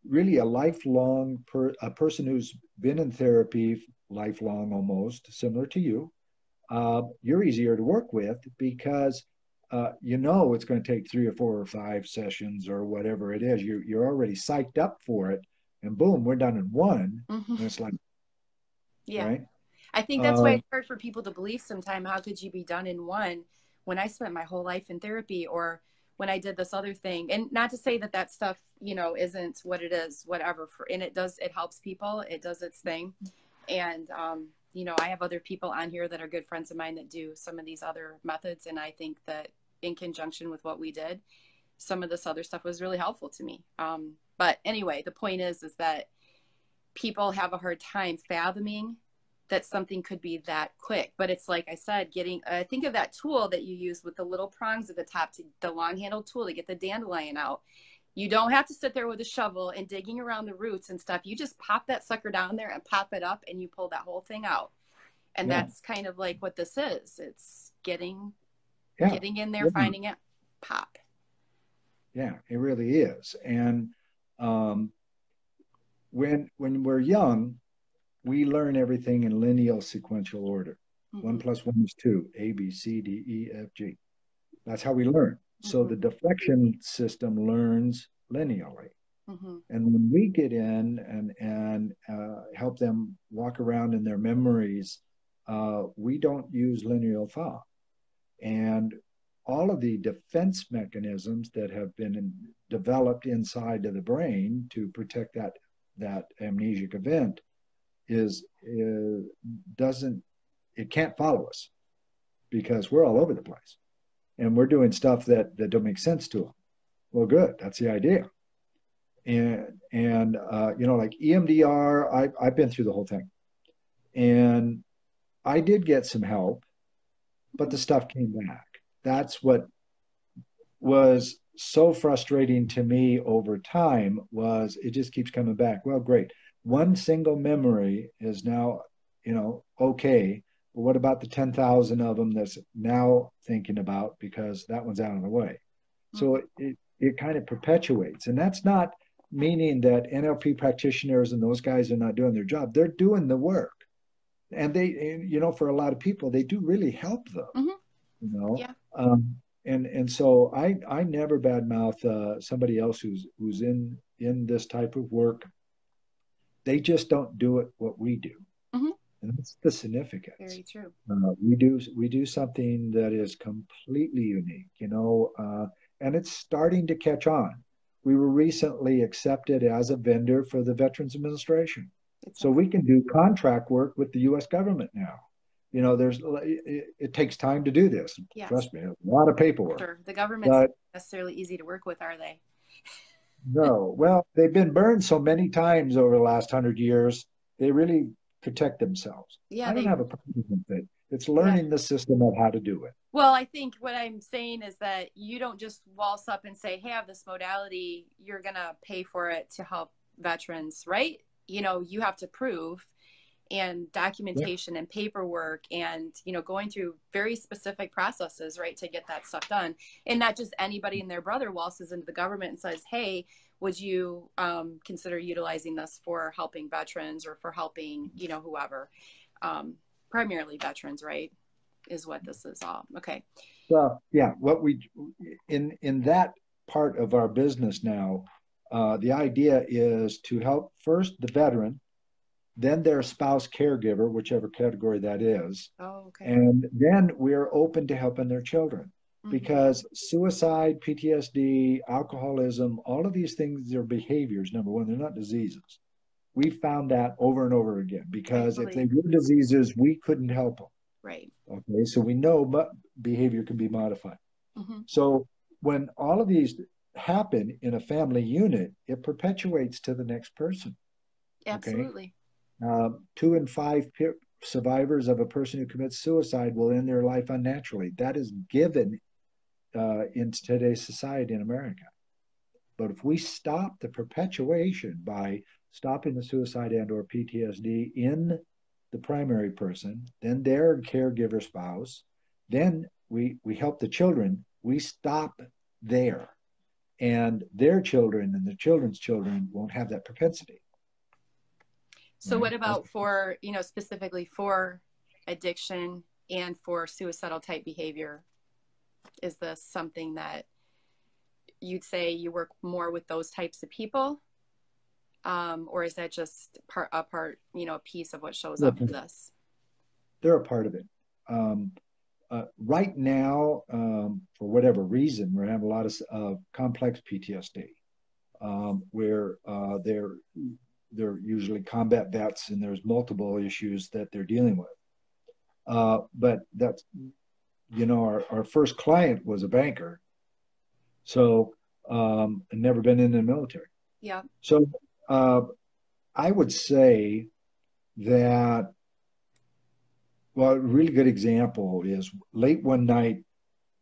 really a person who's been in therapy lifelong, almost similar to you, you're easier to work with because it's going to take 3 or 4 or 5 sessions or whatever it is. You're already psyched up for it, and boom, we're done in one. Mm-hmm. And it's like, yeah, right? I think that's why it's hard for people to believe sometimes. How could you be done in one when I spent my whole life in therapy, or when I did this other thing? And not to say that stuff, isn't what it is, whatever. And it helps people. It does its thing. And, I have other people on here that are good friends of mine that do some of these other methods. And I think that in conjunction with what we did, some of this other stuff was really helpful to me. But anyway, the point is that people have a hard time fathoming that something could be that quick. But it's like I said, think of that tool that you use with the little prongs at the top, the long handled tool to get the dandelion out. You don't have to sit there with a shovel and digging around the roots and stuff. You just pop that sucker down there and pop it up, and you pull that whole thing out. And that's kind of like what this is. It's getting in there, finding it, pop. Yeah, it really is. And when we're young, we learn everything in lineal sequential order. Mm-hmm. 1 + 1 is 2, A, B, C, D, E, F, G. That's how we learn. Mm-hmm. So the deflection system learns lineally. Mm-hmm. And when we get in and help them walk around in their memories, we don't use lineal thought. And all of the defense mechanisms that have been developed inside of the brain to protect that amnesic event can't follow us, because we're all over the place and we're doing stuff that don't make sense to them. Well, good. That's the idea. And like EMDR, I've been through the whole thing, and I did get some help, but the stuff came back. That's what was so frustrating to me over time, was it just keeps coming back. Well, great. One single memory is now, okay. But what about the 10,000 of them that's now thinking about, because that one's out of the way? Mm-hmm. So it kind of perpetuates. And that's not meaning that NLP practitioners and those guys are not doing their job. They're doing the work. And they, for a lot of people, they do really help them. Mm-hmm. Yeah. And so I never badmouth somebody else who's in this type of work. They just don't do it what we do. Mm-hmm. And that's the significance. Very true. We do something that is completely unique, and it's starting to catch on. We were recently accepted as a vendor for the Veterans Administration. So we can do contract work with the U.S. government now. It takes time to do this. Yes. Trust me, a lot of paperwork. Sure. The government's not necessarily easy to work with, are they? No. Well, they've been burned so many times over the last 100 years. They really protect themselves. Yeah, I don't have a problem with it. It's learning the system of how to do it. Well, I think what I'm saying is that you don't just waltz up and say, hey, I have this modality. You're going to pay for it to help veterans, right? You have to prove, and documentation and paperwork and, going through very specific processes, right, to get that stuff done. And not just anybody and their brother waltzes into the government and says, hey, would you consider utilizing this for helping veterans or for helping, whoever, primarily veterans, right, is what this is all. Okay. Well, yeah, what we, in that part of our business now, the idea is to help first the veteran, then their spouse caregiver, whichever category that is. Oh, okay. And then we're open to helping their children, because suicide, PTSD, alcoholism, all of these things are behaviors. Number one, they're not diseases. We found that over and over again, because if they were diseases, we couldn't help them. Right. Okay, so we know behavior can be modified. Mm-hmm. So when all of these happen in a family unit, it perpetuates to the next person. Okay. Absolutely. 2 in 5 survivors of a person who commits suicide will end their life unnaturally. That is given in today's society in America. But if we stop the perpetuation by stopping the suicide and or PTSD in the primary person, then their caregiver spouse, then we help the children. We stop there, and their children and the children's children won't have that propensity. So Right? what about for, specifically for addiction and for suicidal type behavior? Is this something that you'd say you work more with those types of people? Or is that just a piece of what shows up in this? They're a part of it. Right now, for whatever reason, we're having a lot of complex PTSD, where they're usually combat vets, and there's multiple issues that they're dealing with. But that's, our first client was a banker, so never been in the military. Yeah. So I would say that, well, a really good example is late one night.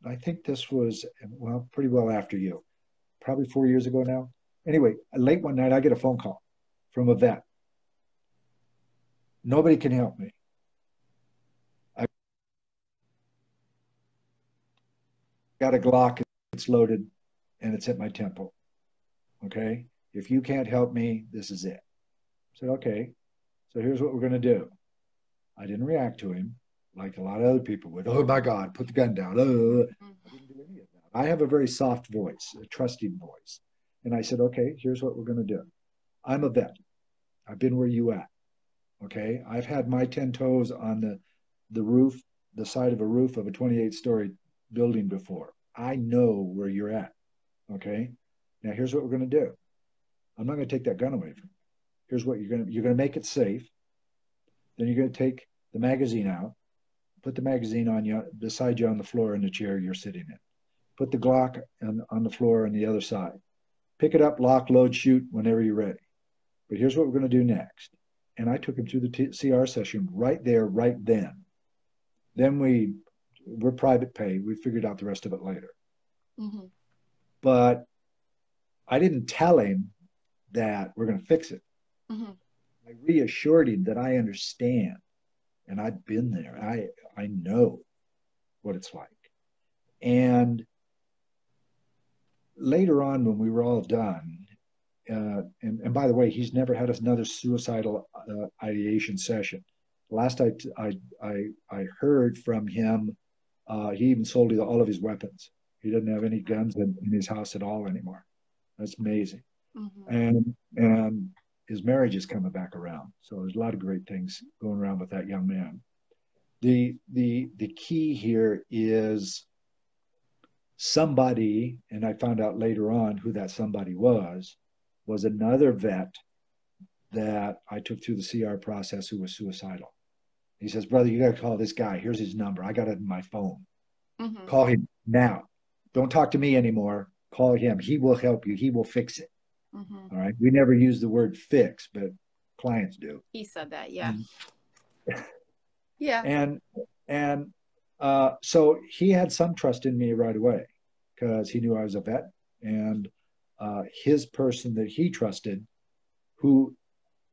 I think this was, well, pretty well after you, probably 4 years ago now. Anyway, late one night, I get a phone call from a vet. Nobody can help me. I got a Glock, it's loaded, and it's at my temple. Okay. If you can't help me, this is it. I said, okay. So here's what we're going to do. I didn't react to him like a lot of other people would. Oh my God, put the gun down. I didn't do any of that. I have a very soft voice, a trusting voice. And I said, okay, here's what we're going to do. I'm a vet. I've been where you at. Okay. I've had my 10 toes on the roof, the side of a roof of a 28-story building before. I know where you're at. Okay. Now here's what we're going to do. I'm not going to take that gun away from you. Here's what you're going to make it safe. Then you're going to take the magazine out, put the magazine on you, beside you on the floor in the chair you're sitting in. Put the Glock on the floor on the other side. Pick it up, lock, load, shoot whenever you're ready. But here's what we're going to do next. And I took him through the CR session right there, right then. Then we're private pay. We figured out the rest of it later. Mm-hmm. But I didn't tell him that we're going to fix it. Mm-hmm. I reassured him that I understand, and I've been there. I know what it's like. And later on, when we were all done, and by the way, he's never had another suicidal ideation session. Last I heard from him, he even sold all of his weapons. He doesn't have any guns in his house at all anymore. That's amazing. Mm-hmm. And his marriage is coming back around. So there's a lot of great things going around with that young man. The key here is somebody, and I found out later on who that somebody was another vet that I took through the CR process who was suicidal. He says, brother, you got to call this guy. Here's his number. I got it in my phone. Mm-hmm. Call him now. Don't talk to me anymore. Call him. He will help you. He will fix it. Mm-hmm. All right. We never use the word fix, but clients do. He said that. Yeah. Yeah. And so he had some trust in me right away because he knew I was a vet, and his person that he trusted, who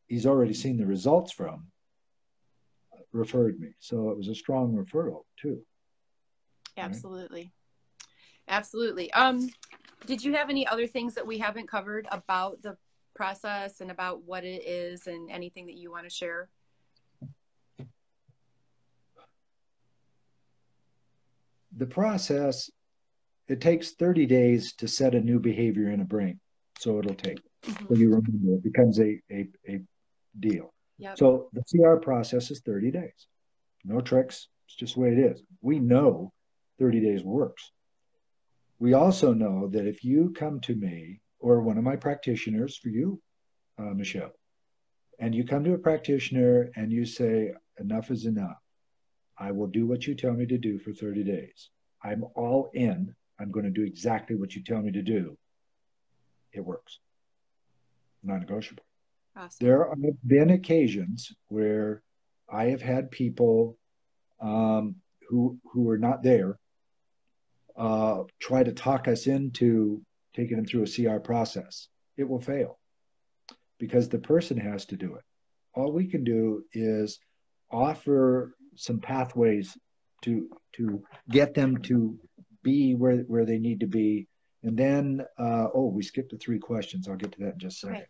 he's already seen the results from, referred me. So it was a strong referral too. Absolutely. Right? Absolutely. Did you have any other things that we haven't covered about the process and about what it is and anything that you want to share? The process, it takes 30 days to set a new behavior in a brain. So it'll take. Mm-hmm. So you remember, it becomes a deal. Yep. So the CR process is 30 days. No tricks. It's just the way it is. We know 30 days works. We also know that if you come to me or one of my practitioners, for you, Michelle, and you come to a practitioner and you say, enough is enough, I will do what you tell me to do for 30 days. I'm all in I'm going to do exactly what you tell me to do. It works. Non-negotiable. Awesome. There have been occasions where I have had people who are not there try to talk us into taking them through a CR process. It will fail because the person has to do it. All we can do is offer some pathways to get them to be where they need to be. And then, we skipped the 3 questions. I'll get to that in just a second.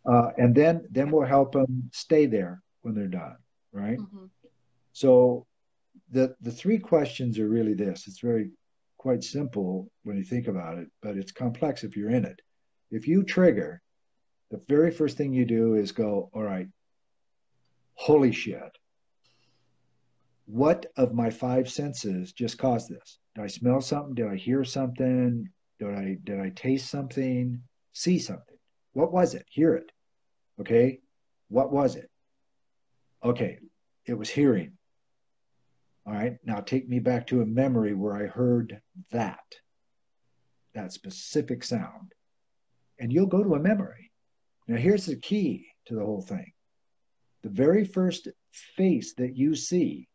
Okay. And then we'll help them stay there when they're done, right? Mm-hmm. So the 3 questions are really this. It's very quite simple when you think about it, but it's complex if you're in it. If you trigger, the very first thing you do is go, all right, holy shit. What of my 5 senses just caused this? Did I smell something? Did I hear something? Did I taste something? See something? What was it? Hear it. Okay. What was it? Okay. It was hearing. All right. Now take me back to a memory where I heard that specific sound. And you'll go to a memory. Now here's the key to the whole thing. The very first face that you see,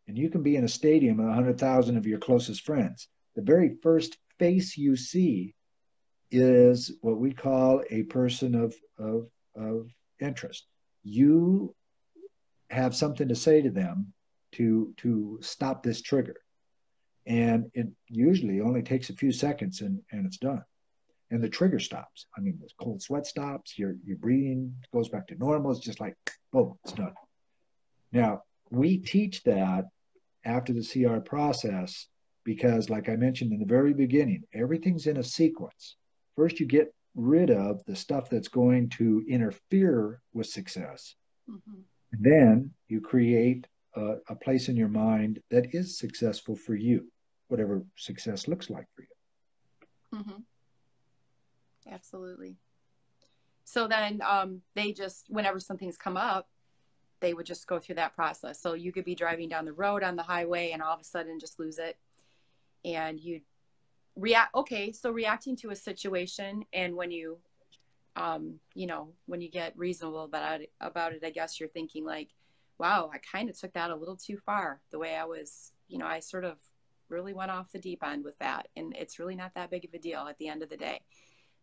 and you can be in a stadium with 100,000 of your closest friends, the very first face you see is what we call a person of interest. You have something to say to them to stop this trigger. And it usually only takes a few seconds and it's done. And the trigger stops. I mean, the cold sweat stops, your breathing goes back to normal. It's just like, boom, it's done. Now, we teach that after the CR process because, like I mentioned in the very beginning, everything's in a sequence. First, you get rid of the stuff that's going to interfere with success. Mm-hmm. Then you create a place in your mind that is successful for you, whatever success looks like for you. Mm-hmm. Absolutely. So then they just, whenever something's come up, they would just go through that process. So you could be driving down the road on the highway and all of a sudden just lose it. And you react. Okay. So reacting to a situation, and when you, when you get reasonable about it, I guess you're thinking like, wow, I kind of took that a little too far. The way I was, I sort of really went off the deep end with that. And it's really not that big of a deal at the end of the day.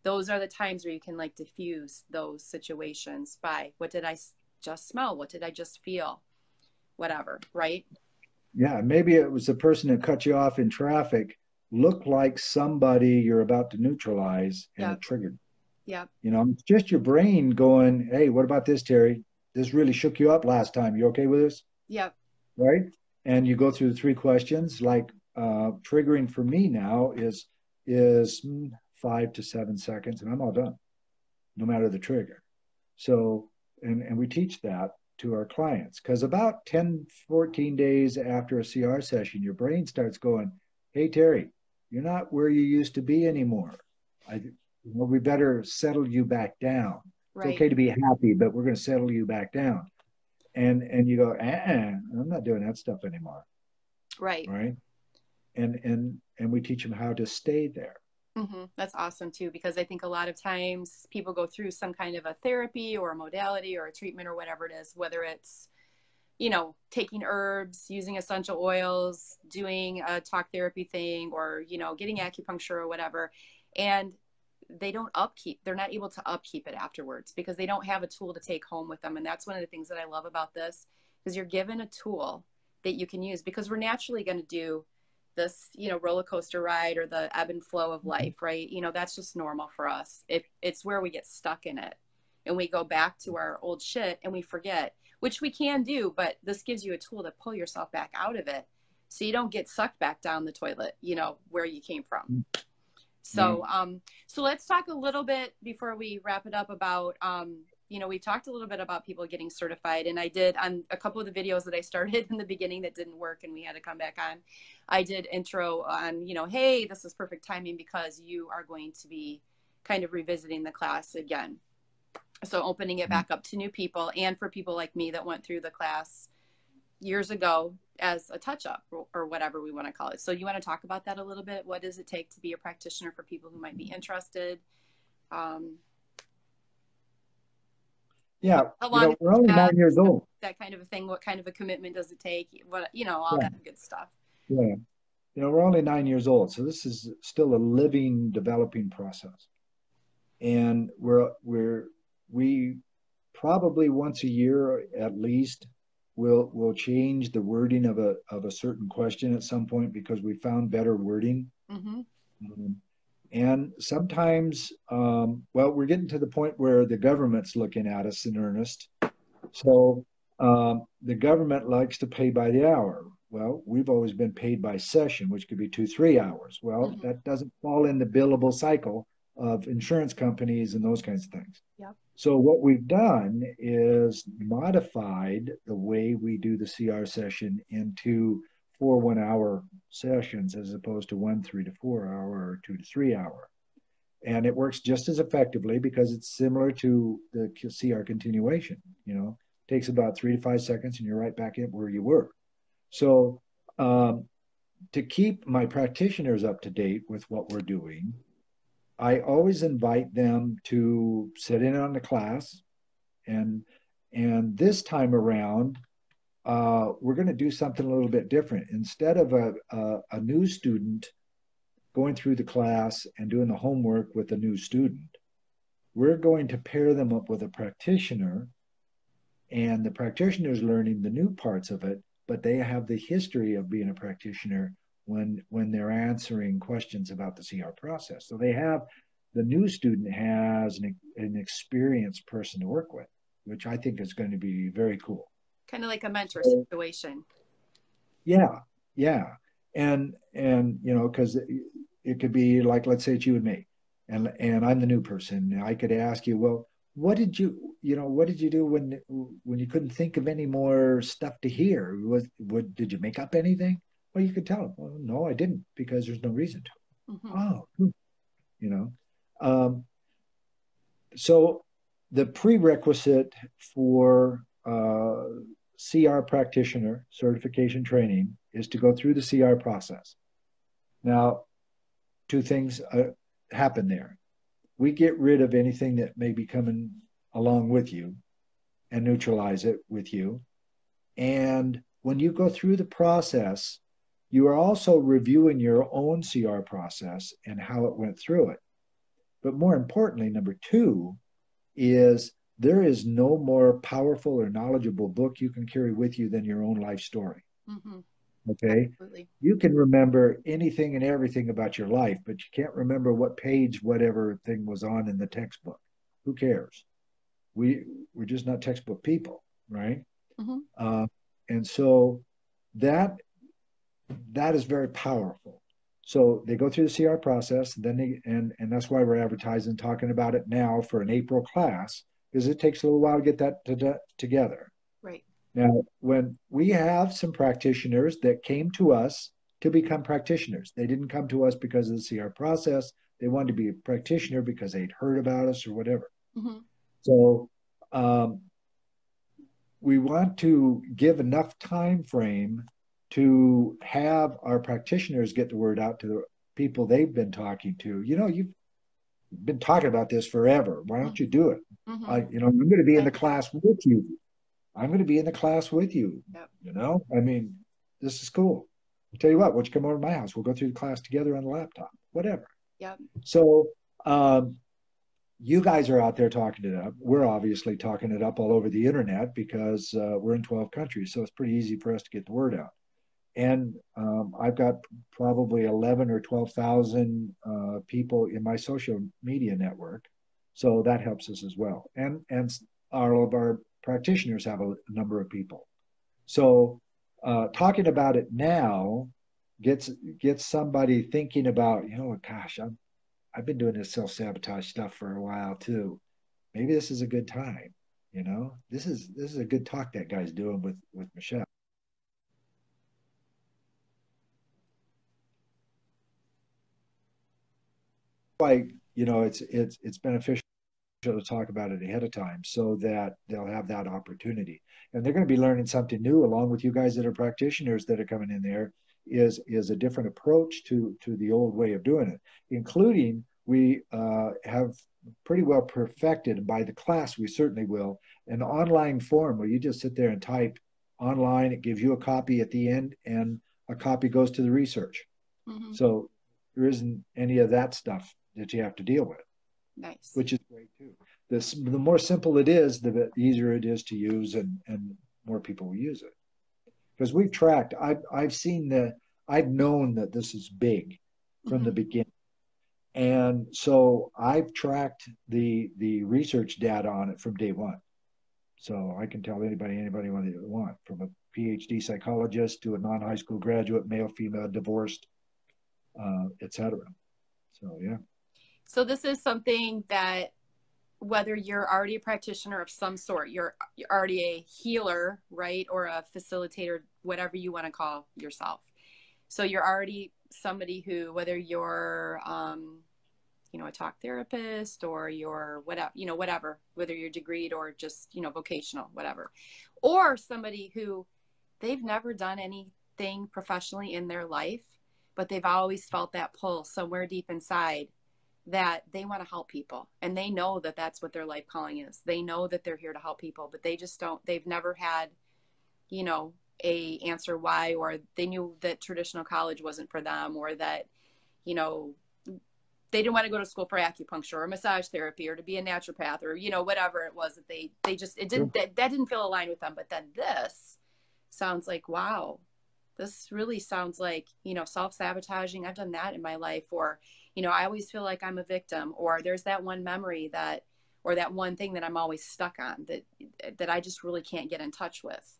Those are the times where you can like diffuse those situations by, what did I just smell? What did I just feel? Whatever, right? Yeah, maybe it was the person who cut you off in traffic looked like somebody you're about to neutralize and it triggered. Yeah. It's just your brain going, hey, what about this, Terry? This really shook you up last time. You okay with this? Yep. Right? And you go through the 3 questions. Like triggering for me now is 5 to 7 seconds, and I'm all done, no matter the trigger. So, and we teach that to our clients because about 10, 14 days after a CR session, your brain starts going, hey, Terry, you're not where you used to be anymore. We better settle you back down. Right. It's okay to be happy, but we're going to settle you back down. And you go, I'm not doing that stuff anymore. Right. Right. And we teach them how to stay there. Mm-hmm. That's awesome too, because I think a lot of times people go through some kind of a therapy or a modality or a treatment or whatever it is, whether it's, taking herbs, using essential oils, doing a talk therapy thing, or, getting acupuncture or whatever. And they're not able to upkeep it afterwards because they don't have a tool to take home with them. And that's one of the things that I love about this, is you're given a tool that you can use, because we're naturally going to do this, roller coaster ride or the ebb and flow of life, right? That's just normal for us. It's where we get stuck in it and we go back to our old shit and we forget, which we can do, but this gives you a tool to pull yourself back out of it so you don't get sucked back down the toilet, where you came from. So, so let's talk a little bit before we wrap it up about, we talked a little bit about people getting certified, and I did on a couple of the videos that I started in the beginning that didn't work and we had to come back on. I did intro on, hey, this is perfect timing because you are going to be kind of revisiting the class again. So opening it back up to new people and for people like me that went through the class years ago, as a touch up or whatever we want to call it. So you want to talk about that a little bit? What does it take to be a practitioner for people who might be interested? Um, Yeah, how long is we're only that, 9 years old. that kind of a thing? What kind of a commitment does it take? What, all Yeah, that good stuff. yeah. We're only 9 years old, so this is still a living, developing process. And we probably once a year at least will change the wording of a certain question at some point because we found better wording. Mm-hmm. Um, and sometimes, well, we're getting to the point where the government's looking at us in earnest. So the government likes to pay by the hour. Well, we've always been paid by session, which could be 2, 3 hours. Well, Mm-hmm. that doesn't fall in the billable cycle of insurance companies and those kinds of things. Yep. So what we've done is modified the way we do the CR session into 4 1 hour sessions as opposed to 1 3 to 4 hour or 2 to 3 hour. And it works just as effectively because it's similar to the CR continuation. It takes about 3 to 5 seconds and you're right back in where you were. So to keep my practitioners up to date with what we're doing, I always invite them to sit in on the class, and this time around, we're going to do something a little bit different. Instead of a new student going through the class and doing the homework with a new student, we're going to pair them up with a practitioner, and the practitioner is learning the new parts of it, but they have the history of being a practitioner when they're answering questions about the CR process. So the new student has an experienced person to work with, which I think is going to be very cool. Kind of like a mentor So, situation. yeah, yeah, and because it could be like, let's say it's you and me, and I'm the new person. I could ask you, well, what did you do when you couldn't think of any more stuff to hear? Did you make up anything? Well, you could tell them, well, no, I didn't, because there's no reason to. Mm-hmm. Oh, you know. Um, so the prerequisite for CR practitioner certification training is to go through the CR process. Now, two things happen there. We get rid of anything that may be coming along with you and neutralize it with you. And when you go through the process, you are also reviewing your own CR process and how it went through it. But more importantly, number two is there is no more powerful or knowledgeable book you can carry with you than your own life story. Mm-hmm. Okay. Absolutely. You can remember anything and everything about your life, but you can't remember what page whatever thing was on in the textbook. Who cares? We're just not textbook people, right? Mm-hmm. Uh, and so that that is very powerful. So they go through the CR process, then and that's why we're advertising, talking about it now for an April class, because it takes a little while to get that together. Right. Now, when we have some practitioners that came to us to become practitioners, they didn't come to us because of the CR process. They wanted to be a practitioner because they'd heard about us or whatever. Mm-hmm. So we want to give enough time frame to have our practitioners get the word out to the people they've been talking to. You've been talking about this forever. Why don't you do it? Mm-hmm. I'm going to be in I the know. class with you. I'm going to be in the class with you. Yep. I mean, this is cool. I'll tell you what, why don't you come over to my house? We'll go through the class together on the laptop, whatever. Yep. So, you guys are out there talking it up. We're obviously talking it up all over the internet because we're in 12 countries. So it's pretty easy for us to get the word out. And I've got probably 11 or 12,000 people in my social media network. So that helps us as well. And all of our practitioners have a number of people. So talking about it now gets somebody thinking about, gosh, I've been doing this self-sabotage stuff for a while too. Maybe this is a good time. This is a good talk that guy's doing with Michelle. Like, it's beneficial. to talk about it ahead of time so that they'll have that opportunity. And they're going to be learning something new along with you guys that are practitioners that are coming in there is a different approach to the old way of doing it, including we have pretty well perfected by the class, we certainly will, an online form where you just sit there and type online. It gives you a copy at the end and a copy goes to the research. Mm-hmm. So there isn't any of that stuff that you have to deal with. Nice. Which is great too. The more simple it is, the easier it is to use, and more people will use it. Because we've tracked, I've seen that, I've known that this is big from Mm-hmm. the beginning. And so I've tracked the research data on it from day one. So I can tell anybody what they want, from a PhD psychologist to a non-high school graduate, male, female, divorced, etc. So yeah. So this is something that whether you're already a practitioner of some sort, you're already a healer, right? Or a facilitator, whatever you want to call yourself. So you're already somebody who, whether you're, a talk therapist or you're whatever, whether you're degreed or just, vocational, whatever, or somebody who they've never done anything professionally in their life, but they've always felt that pull somewhere deep inside that they want to help people, and they know that that's what their life calling is. They know that they're here to help people, but they've never had, a answer why, or they knew that traditional college wasn't for them, or that, they didn't want to go to school for acupuncture or massage therapy or to be a naturopath or, whatever it was that they just, it didn't, that didn't feel aligned with them. But then this sounds like, wow, this really sounds like, self-sabotaging. I've done that in my life. Or, I always feel like I'm a victim, or there's that one memory or that one thing that I'm always stuck on that I just really can't get in touch with.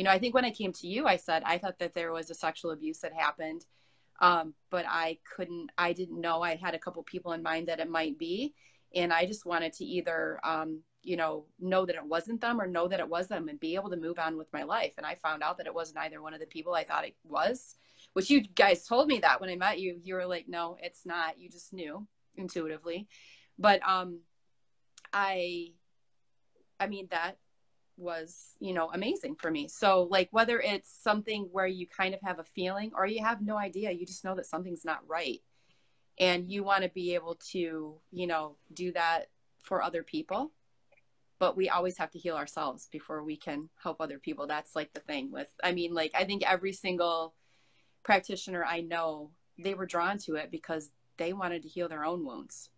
I think when I came to you, I said, I thought that there was a sexual abuse that happened. But I didn't know. I had a couple people in mind that it might be. And I just wanted to either, know that it wasn't them or know that it was them and be able to move on with my life. And I found out that it wasn't either one of the people I thought it was, which you guys told me that when I met you. You were like, no, it's not. You just knew intuitively. But I mean, that was, amazing for me. So like, whether it's something where you kind of have a feeling or you have no idea, you just know that something's not right. And you want to be able to, do that for other people. But we always have to heal ourselves before we can help other people. That's like the thing with, I think every single practitioner I know, they were drawn to it because they wanted to heal their own wounds.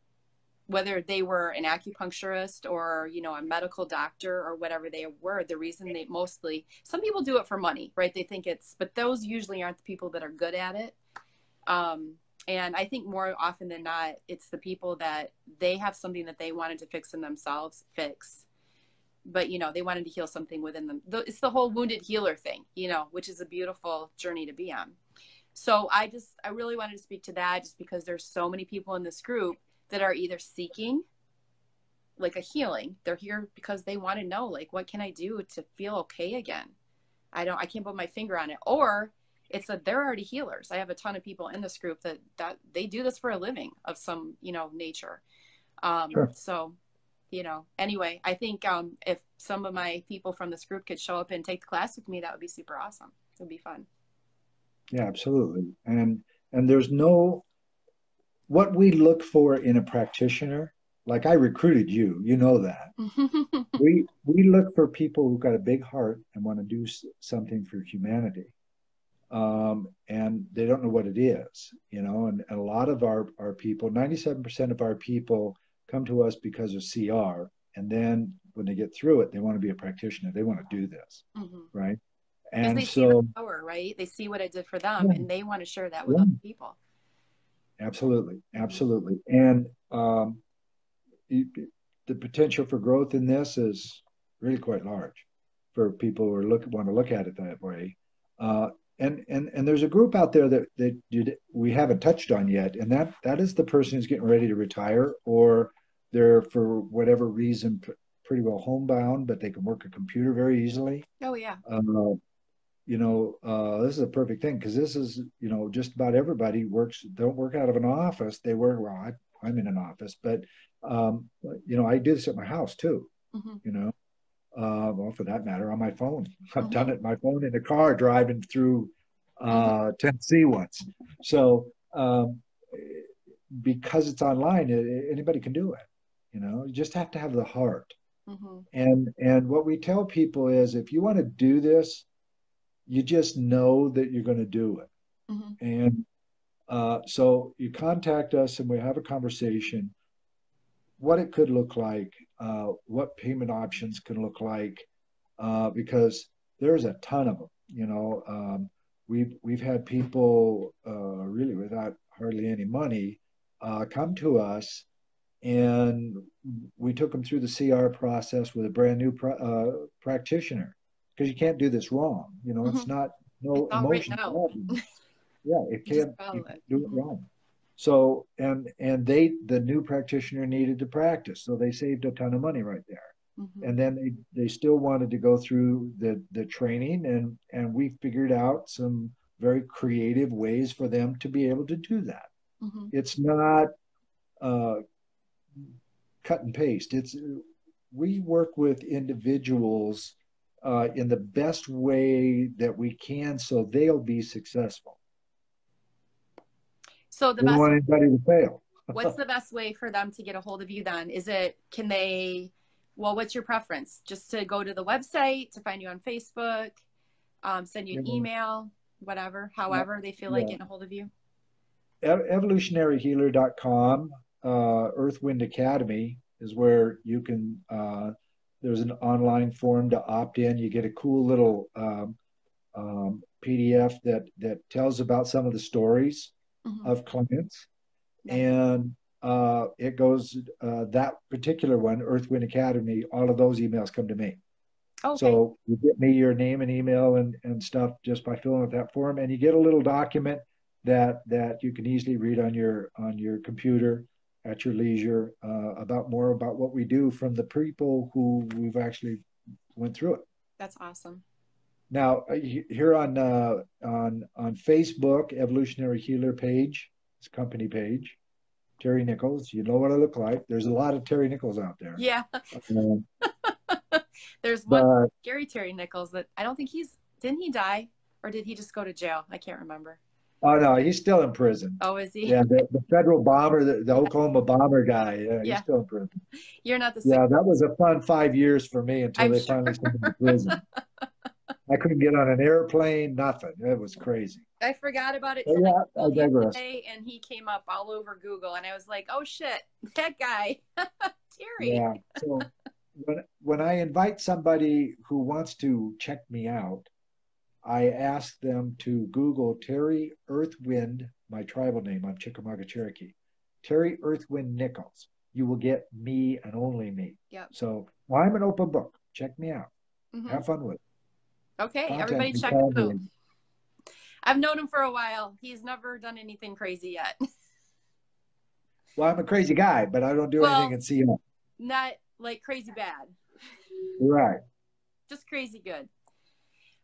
Whether they were an acupuncturist or, a medical doctor or whatever they were, the reason they mostly, some people do it for money, right? They think but those usually aren't the people that are good at it. And I think more often than not, it's the people that they have something that they wanted to fix in themselves, but, they wanted to heal something within them. It's the whole wounded healer thing, which is a beautiful journey to be on. So I really wanted to speak to that just because there's so many people in this group that are either seeking like a healing. They're here because they want to know, like, what can I do to feel okay again? I can't put my finger on it. Or it's that they're already healers. I have a ton of people in this group that they do this for a living of some, nature. Sure. So, anyway, I think if some of my people from this group could show up and take the class with me, that would be super awesome. It would be fun. Yeah, absolutely. And there's what we look for in a practitioner. Like I recruited you, you know that. we look for people who've got a big heart and want to do something for humanity. And they don't know what it is, and a lot of our people, 97% of our people come to us because of CR. And then when they get through it, they want to be a practitioner. They want to do this. Mm-hmm. Right. And they see the power, right? They see what I did for them, and they want to share that with other people. Absolutely. Absolutely. And the potential for growth in this is really quite large for people who want to look at it that way. And there's a group out there that we haven't touched on yet, and that is the person who's getting ready to retire, or they're for whatever reason pretty well homebound, but they can work a computer very easily. Oh yeah. This is a perfect thing because this is, just about everybody don't work out of an office. They work, well, I'm in an office, but I do this at my house too. Mm-hmm. You know, well, for that matter, on my phone. I've done Mm-hmm. it on my phone in the car driving through Mm-hmm. Tennessee once. So because it's online, anybody can do it. You just have to have the heart. Mm-hmm. And what we tell people is, if you want to do this, you just know that you're going to do it. Mm-hmm. And so you contact us and we have a conversation, what it could look like, what payment options can look like, because there's a ton of them. We've had people really without hardly any money come to us, and we took them through the CR process with a brand new practitioner, because you can't do this wrong. Mm-hmm. It's not It's no all written emotion out. problem. Yeah, You just you follow it. can't do it Mm-hmm. wrong. So the new practitioner needed to practice, so they saved a ton of money right there. Mm-hmm. And then they still wanted to go through the training, and we figured out some very creative ways for them to be able to do that. Mm-hmm. It's not uh, cut and paste. It's We work with individuals in the best way that we can, so they'll be successful. So the We don't best, want anybody to fail. what's the best way for them to get a hold of you then? What's your preference? Just to go to the website, to find you on Facebook, send you an You email, whatever, know, however they feel like yeah. getting a hold of you? Evolutionaryhealer.com, Earth Wind Academy is where you can, there's an online form to opt in. You get a cool little PDF that tells about some of the stories Mm-hmm. of clients. Nice. And it goes, that particular one, Earth Wind Academy, all of those emails come to me. Okay. So you get me your name and email and stuff just by filling out that form, and you get a little document that you can easily read on your computer at your leisure, about more about what we do from the people who we've actually went through it. That's awesome. Now here on Facebook, Evolutionary Healer page, it's a company page. Terry Nichols, you know what I look like. There's a lot of Terry Nichols out there. Yeah. Um, There's one but scary Terry Nichols that I don't think didn't he die, or did he just go to jail? I can't remember. oh no, he's still in prison. Oh, is he? Yeah, the federal bomber, the Yeah. Oklahoma bomber guy. Yeah, he's Yeah. still in prison. You're not the same. Yeah, that was a fun 5 years for me until I'm they sure. finally sent him to prison. I couldn't get on an airplane, nothing. It was crazy. I forgot about it But till I yeah, I Googled him digress. today, and he came up all over Google, and I was like, "Oh shit, that guy, Terry." Yeah. So when I invite somebody who wants to check me out, I ask them to Google Terry Earthwind, my tribal name. I'm Chickamauga Cherokee. Terry Earthwind Nichols. You will get me and only me. Yep. So I'm an open book. Check me out. Mm-hmm. Have fun with it. Okay, Contact everybody me, check call him out. me. I've known him for a while. He's never done anything crazy yet. Well, I'm a crazy guy, but I don't do anything in CM. Not like crazy bad. Right. Just crazy good.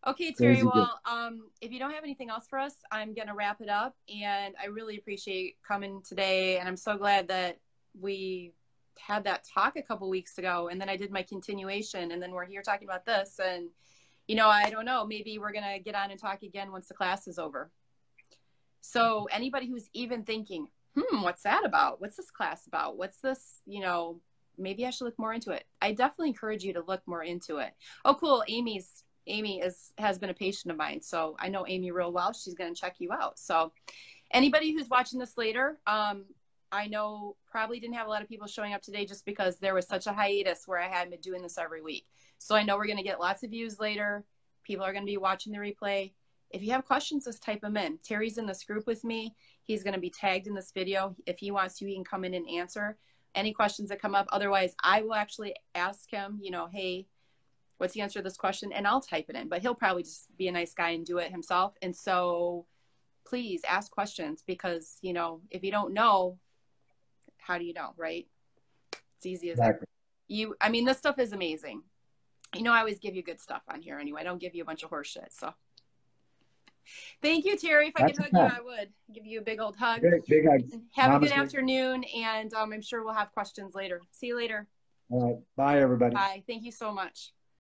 Okay, Terry. Crazy good. Well, if you don't have anything else for us, I'm gonna wrap it up. And I really appreciate coming today, and I'm so glad that we had that talk a couple weeks ago, and then I did my continuation, and then we're here talking about this. And I don't know, maybe we're gonna get on and talk again once the class is over. So anybody who's even thinking, what's that about? What's this class about? What's this? Maybe I should look more into it. I definitely encourage you to look more into it. Oh, cool. Amy has been a patient of mine, so I know Amy real well. She's going to check you out. So anybody who's watching this later, I know probably didn't have a lot of people showing up today just because there was such a hiatus where I hadn't been doing this every week. So I know we're going to get lots of views later. People are going to be watching the replay. If you have questions, just type them in. Terry's in this group with me. He's going to be tagged in this video. If he wants to, he can come in and answer any questions that come up. Otherwise, I will actually ask him, hey, what's the answer to this question? And I'll type it in, but he'll probably just be a nice guy and do it himself. And so please ask questions, because, if you don't know, how do you know, right? It's easy as that. This stuff is amazing. I always give you good stuff on here anyway. I don't give you a bunch of horse shit. So Thank you, Terry. If I could That's a hug you, fact. I would give you a big old hug. Big hugs. Have a good Namaste. afternoon, and I'm sure we'll have questions later. See you later. All right. Bye, everybody. Bye. Thank you so much.